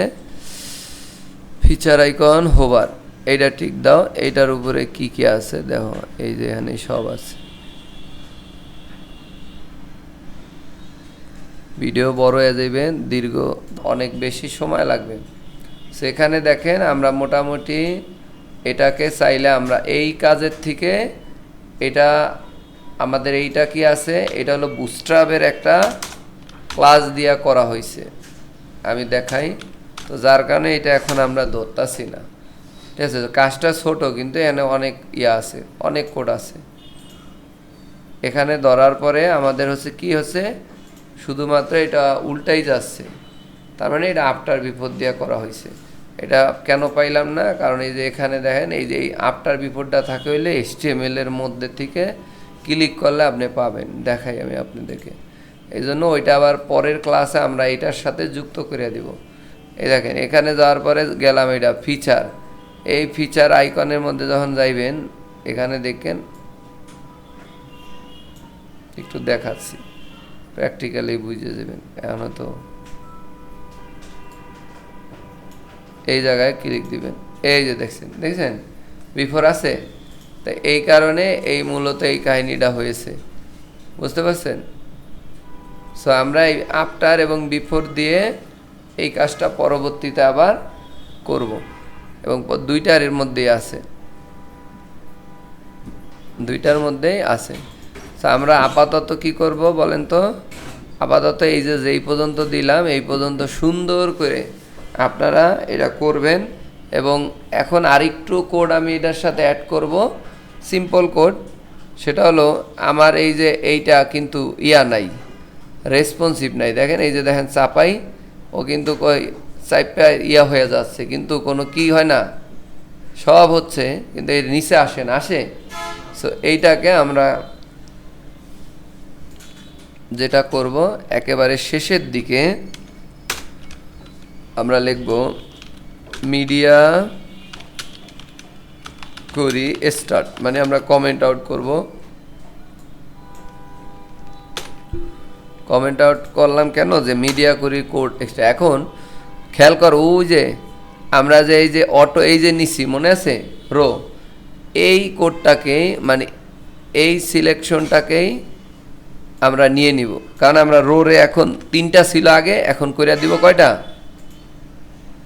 ফিচার আইকন হোভার এইটা ঠিক দাও, এইটার উপরে কি কি আছে দেখো, এই যে এখানে সব আছে। ভিডিও বড় হয়ে যাবে, দীর্ঘ অনেক বেশি সময় লাগবে, সেখানে দেখেন আমরা মোটামুটি এটাকে চাইলে আমরা এই কাজের থেকে এটা আমাদের এইটা কি আছে, এটা হলো বুটস্ট্র্যাপের একটা ক্লাস দিয়া করা হয়েছে, আমি দেখাই তো, যার কারণে এটা এখন আমরা ধরতাছি না, ঠিক আছে। কাজটা ছোট কিন্তু এখানে অনেক ইয়া আছে, অনেক কোড আছে। এখানে ধরার পরে আমাদের হচ্ছে কি হচ্ছে, শুধুমাত্র এটা উল্টাই যাচ্ছে, তার মানে এটা আফটার বিফোর দিয়ে করা হয়েছে। এটা কেন পাইলাম না, কারণ এই যে এখানে দেখেন এই যে এই আফটার বিফোরটা থাকে হইলে HTML এর মধ্যে থেকে ক্লিক করলে আপনি পাবেন, দেখাই আমি আপনাদেরকে। এই জন্য ওইটা আবার পরের ক্লাসে আমরা এটার সাথে যুক্ত করে দিব। এই দেখেন এখানে যাওয়ার পরে গেলাম এটা ফিচার, এই ফিচার আইকনের মধ্যে যখন যাইবেন এখানে দেখেন একটু দেখাচ্ছি, প্র্যাকটিক্যালি বুঝে যাবেন। এখন তো এই জায়গায় ক্লিক দিবেন, এই যে দেখছেন বিফোর আছে, তাই এই কারণে এই মূলত এই কাহিনীটা হয়েছে, বুঝতে পারছেন। সো আমরা এই আফটার এবং বিফোর দিয়ে এই কাজটা পরবর্তীতে আবার করব, এবং দুইটার এর মধ্যেই আছে, দুইটার মধ্যেই আছে। সো আমরা আপাতত কি করব বলেন তো, আপাতত এই যে যেই পর্যন্ত দিলাম এই পর্যন্ত সুন্দর করে আপনারা এটা করবেন। এবং এখন আরেকটু কোড আমি এটার সাথে অ্যাড করব, সিম্পল কোড, সেটা হলো আমার এই যে এইটা কিন্তু ইয়া নাই, রেসপন্সিভ নাই, দেখেন এই যে দেখেন চাপাই ও কিন্তু চাইপা ইয়া হয়ে যাচ্ছে, কিন্তু কোনো কি হয় না, সব হচ্ছে কিন্তু এর নিচে আসে না, আসে। সো এইটাকে আমরা যেটা করব একেবারে শেষের দিকে আমরা লিখব মিডিয়া করি স্টার্ট, মানে আমরা কমেন্ট আউট করব, কমেন্ট আউট করলাম কেন, যে মিডিয়া করি কোড এক্সট্রা। এখন খেয়াল কর ওই যে আমরা যে এই যে অটো এই যে নিছি মনে আছে রো, এই কোডটাকেই মানে এই সিলেকশনটাকেই আমরা নিয়ে নিব, কারণ আমরা রোরে এখন 3টা ছিল আগে, এখন করে দিব কয়টা,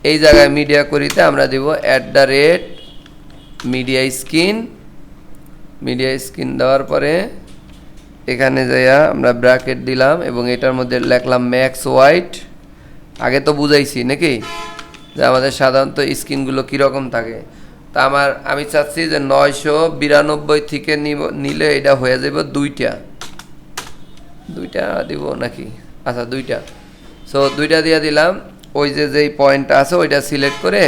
এই জায়গায় মিডিয়া করিতে আমরা দিব @media skin দেওয়ার পরে এখানে যাইয়া আমরা ব্র্যাকেট দিলাম এবং এটার মধ্যে লিখলাম ম্যাক্স হোয়াইট। আগে তো বুঝাইছি নাকি যে আমাদের সাধারণত স্ক্রিনগুলো কীরকম থাকে। তা আমি চাচ্ছি যে 992 থেকে নিলে এটা হয়ে যাবে দুইটা দিব নাকি, আচ্ছা 2টা। সো 2টা দিয়ে দিলাম। ওই যেই পয়েন্টটা আছে ওইটা সিলেক্ট করে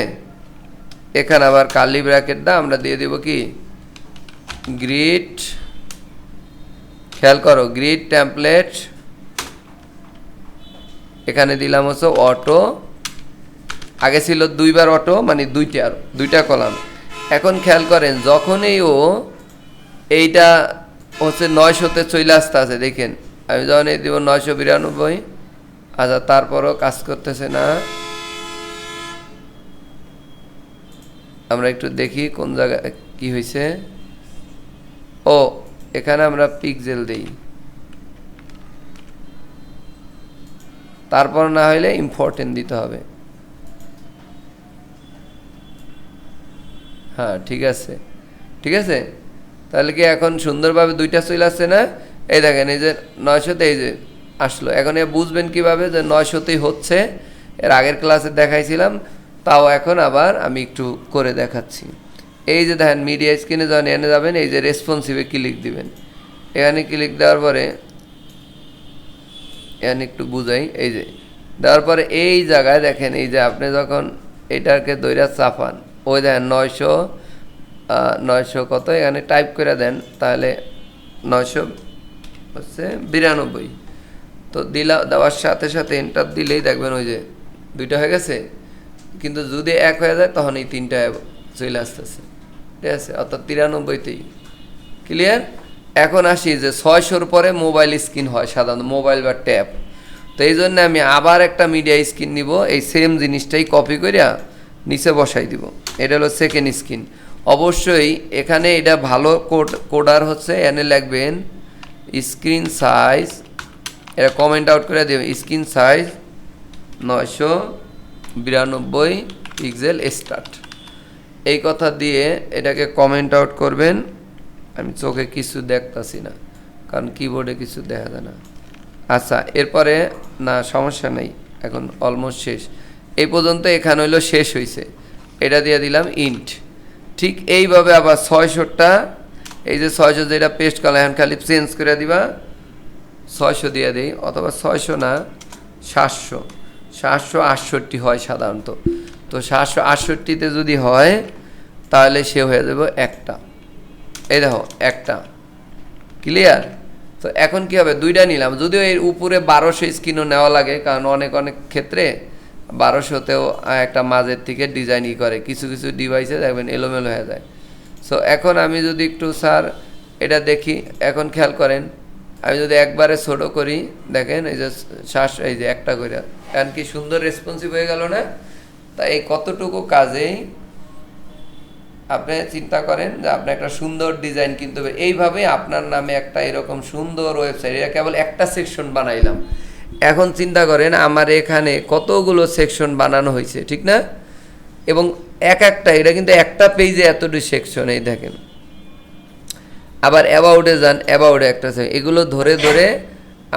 এখানে আবার কার্লি ব্র্যাকেটটা আমরা দিয়ে দিব কি গ্রিড, খেয়াল করো গ্রিড টেমপ্লেট, এখানে দিলাম হচ্ছে অটো। আগে ছিল 2বার অটো মানে 2টা কলাম। এখন খেয়াল করেন যখনই ও এইটা হচ্ছে 900-তে চলে আসতে আছে, দেখেন আমি যখন এই দিব 992, আচ্ছা তারপরও কাজ করতেছে না। আমরা একটু দেখি কোন জায়গায় কি হয়েছে। ও এখানে আমরা পিক্সেল দিই, তারপর না হইলে ইম্পর্টেন্ট দিতে হবে। হ্যাঁ ঠিক আছে, তাহলে কি এখন সুন্দরভাবে 2টা চলে আসছে না? এই দেখেন এই যে 900-তে এই যে আসলো। এখন এ বুঝবেন কিভাবে যে 900-তেই হচ্ছে, এর আগের ক্লাসে দেখাইছিলাম, তাও এখন আবার আমি একটু করে দেখাচ্ছি। এই যে দেখেন মিডিয়া স্ক্রিনে যখন এনে যাবেন, এই যে রেসপন্সিভে ক্লিক দিবেন। এখানে ক্লিক দেওয়ার পরে এখানে একটু বুঝাই, এই যে দেওয়ার পরে এই জায়গায় দেখেন এই যে আপনি যখন এটাকে দইরা চাপান, ওই দেখেন 900 কত এখানে টাইপ করে দেন, তাহলে 992। তো দেওয়ার সাথে সাথে এন্টার দিলেই দেখবেন ওই যে 2টা হয়ে গেছে। কিন্তু যদি 1 হয়ে যায় তখন এই 3টা চলে আসতেছে, ঠিক আছে, অর্থাৎ 93-তেই ক্লিয়ার। এখন আসি যে 600-র পরে মোবাইল স্ক্রিন হয় সাধারণত, মোবাইল বা ট্যাব। তো এই জন্য আমি আবার একটা মিডিয়া স্ক্রিন নিব, এই সেম জিনিসটাই কপি করিয়া নিচে বসাই দিব। এটা হলো সেকেন্ড স্ক্রিন। অবশ্যই এখানে এটা ভালো কোডার হচ্ছে, এনে লিখবেন স্ক্রিন সাইজ, এটা কমেন্ট আউট করে দেবেন স্ক্রিন সাইজ 992 পিক্সেল স্টার্ট, এই কথা দিয়ে এটাকে কমেন্ট আউট করবেন। আমি চোখে কিছু দেখতাছি না কারণ কিবোর্ডে কিছু দেখা যায় না। আচ্ছা এরপরে না সমস্যা নেই, এখন অলমোস্ট শেষ। এই পর্যন্ত এখানে হইলো শেষ হয়েছে, এটা দিয়ে দিলাম ইন্ট। ঠিক এইভাবে আবার 600টা, এই যে 600 যেটা পেস্ট করলাম এখন খালি চেঞ্জ করে দিবা, 600 দিয়ে দিই, অথবা 600 না 768 হয় সাধারণত। তো 768-তে যদি হয় তাহলে সে হয়ে যাবে একটা, এই দেখো একটা, ক্লিয়ার। তো এখন কি হবে, 2টা নিলাম, যদিও এর উপরে 1200 স্ক্রিনও নেওয়া লাগে, কারণ অনেক ক্ষেত্রে 1200-তেও একটা মাঝের থেকে ডিজাইনই করে, কিছু ডিভাইসে দেখবেন এলোমেলো হয়ে যায়। সো এখন আমি যদি একটু স্যার এটা দেখি, এখন খেয়াল করেন আমি যদি একবারে ছোটো করি, দেখেন এই যে এই যে একটা করে, এখন কি সুন্দর রেসপন্সিভ হয়ে গেল না? তা এই কতটুকু কাজেই আপনি চিন্তা করেন যে আপনি একটা সুন্দর ডিজাইন কিনতে হবে। এইভাবে আপনার নামে একটা এরকম সুন্দর ওয়েবসাইট, এটা কেবল একটা সেকশন বানাইলাম। এখন চিন্তা করেন আমার এখানে কতগুলো সেকশন বানানো হয়েছে, ঠিক না? এবং একটা এটা কিন্তু একটা পেজে এতটি সেকশন, এই দেখেন। আবার অ্যাবাউটে যান, অ্যাবাউটে একটা, এগুলো ধরে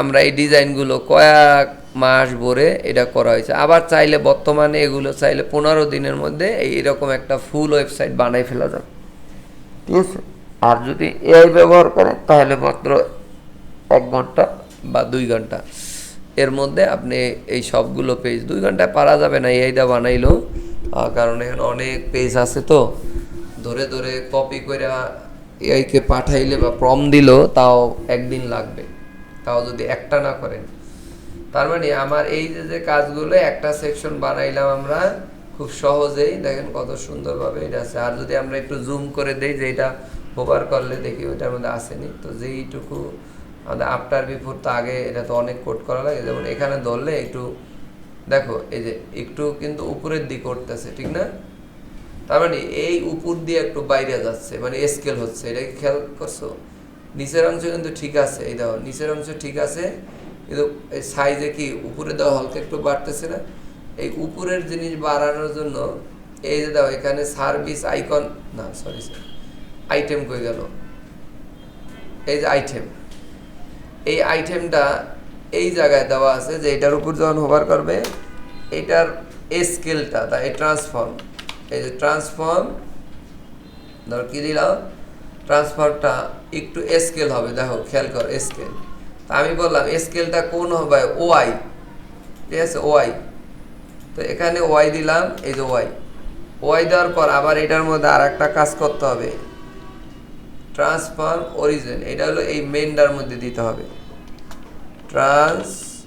আমরা এই ডিজাইনগুলো কয়েক মাস ভরে এটা করা হয়েছে। আবার চাইলে বর্তমানে এগুলো চাইলে 15 দিনের মধ্যে এইরকম একটা ফুল ওয়েবসাইট বানাই ফেলা যাবে, ঠিক আছে। আর যদি এআই ব্যবহার করেন তাহলে মাত্র 1 ঘন্টা বা 2 ঘন্টা এর মধ্যে আপনি এই সবগুলো পেজ, 2 ঘন্টায় পারা যাবে না এআইটা বানাইলো, কারণ এখানে অনেক পেজ আছে, তো ধরে কপি করে এআইকে পাঠাইলে বা প্রম্পট দিল তাও 1 দিন লাগবে, তাও যদি একটা না করেন। তার মানে আমার এই যে কাজগুলো একটা সেকশন বানাইলাম আমরা খুব সহজেই, দেখেন কত সুন্দরভাবে এটা আছে। আর যদি আমরা একটু জুম করে দেই, যে এটা হোভার করলে দেখি ওইটার মধ্যে আসেনি, তো যেইটুকু আমাদের আফটার বিফোর, তো আগে এটা তো অনেক কোড করা লাগে, যেমন এখানে ধরলে একটু দেখো এই যে একটু কিন্তু উপরের দিকে উঠতেছে, ঠিক না? তার মানে এই উপর দিয়ে একটু বাইরে যাচ্ছে, মানে স্কেল হচ্ছে। এটা কি খেয়াল করছো? নিচের অংশ কিন্তু ঠিক আছে, এই দেখো নিচের অংশ ঠিক আছে, কিন্তু এই সাইজে কি উপরে দেওয়া হালকা একটু বাড়তেছে না? এই উপরের জিনিস বাড়ানোর জন্য এই যে দাও এখানে সার্ভিস আইকন, না সরি আইটেম কই গেল, এই যে আইটেম, এই আইটেমটা এই জায়গায় দেওয়া আছে যে এটার উপর যখন হোভার করবে এটার স্কেলটা, তাই ট্রান্সফর্ম, এই যে ট্রান্সফর্ম ধর কি দিলাম, ট্রান্সফর্মটা একটু স্কেল হবে, দেখো খেয়াল কর স্কেল। তা আমি বললাম স্কেলটা কোন হবে? ওয়াই, ঠিক আছে ওয়াই। তো এখানে ওয়াই দিলাম, এই যে ওয়াই, ওয়াই দেওয়ার পর আবার এটার মধ্যে আর একটা কাজ করতে হবে, ট্রান্সফর্ম অরিজিন, এটা হলো এই মেনটার মধ্যে দিতে হবে, ট্রান্সফর্ম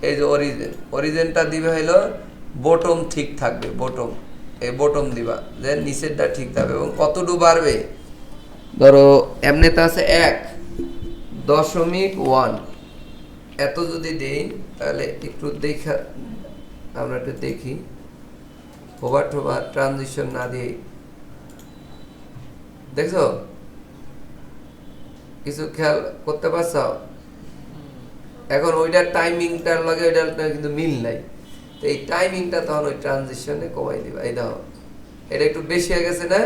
এই যে অরিজিন, অরিজিনটা দিবে হলো বটম ঠিক থাকবে, বটম, এই বটম দিবা যে নিচেরটা ঠিক থাকবে। এবং কতটুকু বাড়বে? ধরো এমনিতে আছে 1.1, এত যদি দেই তাহলে একটু দেখা, আমরা একটু দেখি, হোভার টোভার ট্রানজিশন না দিয়ে, দেখছো কিছু খেয়াল করতে পারছ? এখন ওইটার টাইমিংটার লাগে ওইটার কিন্তু মিল নাই, তো এই টাইমিংটা তখন ওই ট্রানজিশনে কমাই দিবা। এই দেখো এটা একটু বেশি হয়ে গেছে না,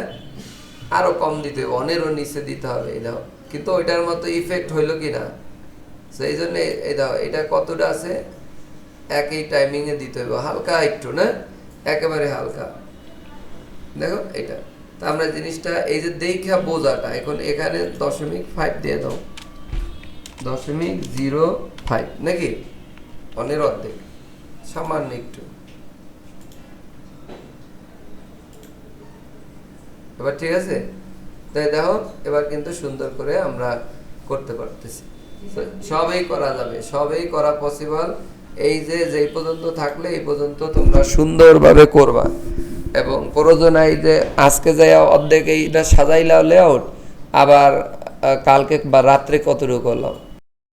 আরো কম দিতে হবে, অনেরও নিচে দিতে হবে। এই দেখো কিন্তু ওইটার মতো ইফেক্ট হইলো কি না, সেই জন্য এই দেখো এটা কতটা আছে, একই টাইমিং এ দিতে হবে, হালকা একটু না, একেবারে হালকা, দেখো এটা। তা আমরা জিনিসটা এই যে দেখা বোঝাটা, এখন এখানে 0.5 দিয়ে দাও, 0.05 নাকি, অনেক অর্ধেক, সামান্য একটু। এবার ঠিক আছে, তাই দেখো এবার কিন্তু সুন্দর করে আমরা করতে পারতেছি, সবই করা যাবে, সবই করা পসিবল। এই যে যেই পর্যন্ত থাকলে এই পর্যন্ত তোমরা সুন্দরভাবে করবা, এবং প্রয়োজন এই যে আজকে যাই অর্ধেক এইটা সাজাইলা লেআউট, আবার কালকে বা রাত্রে কতটুকু করলাম,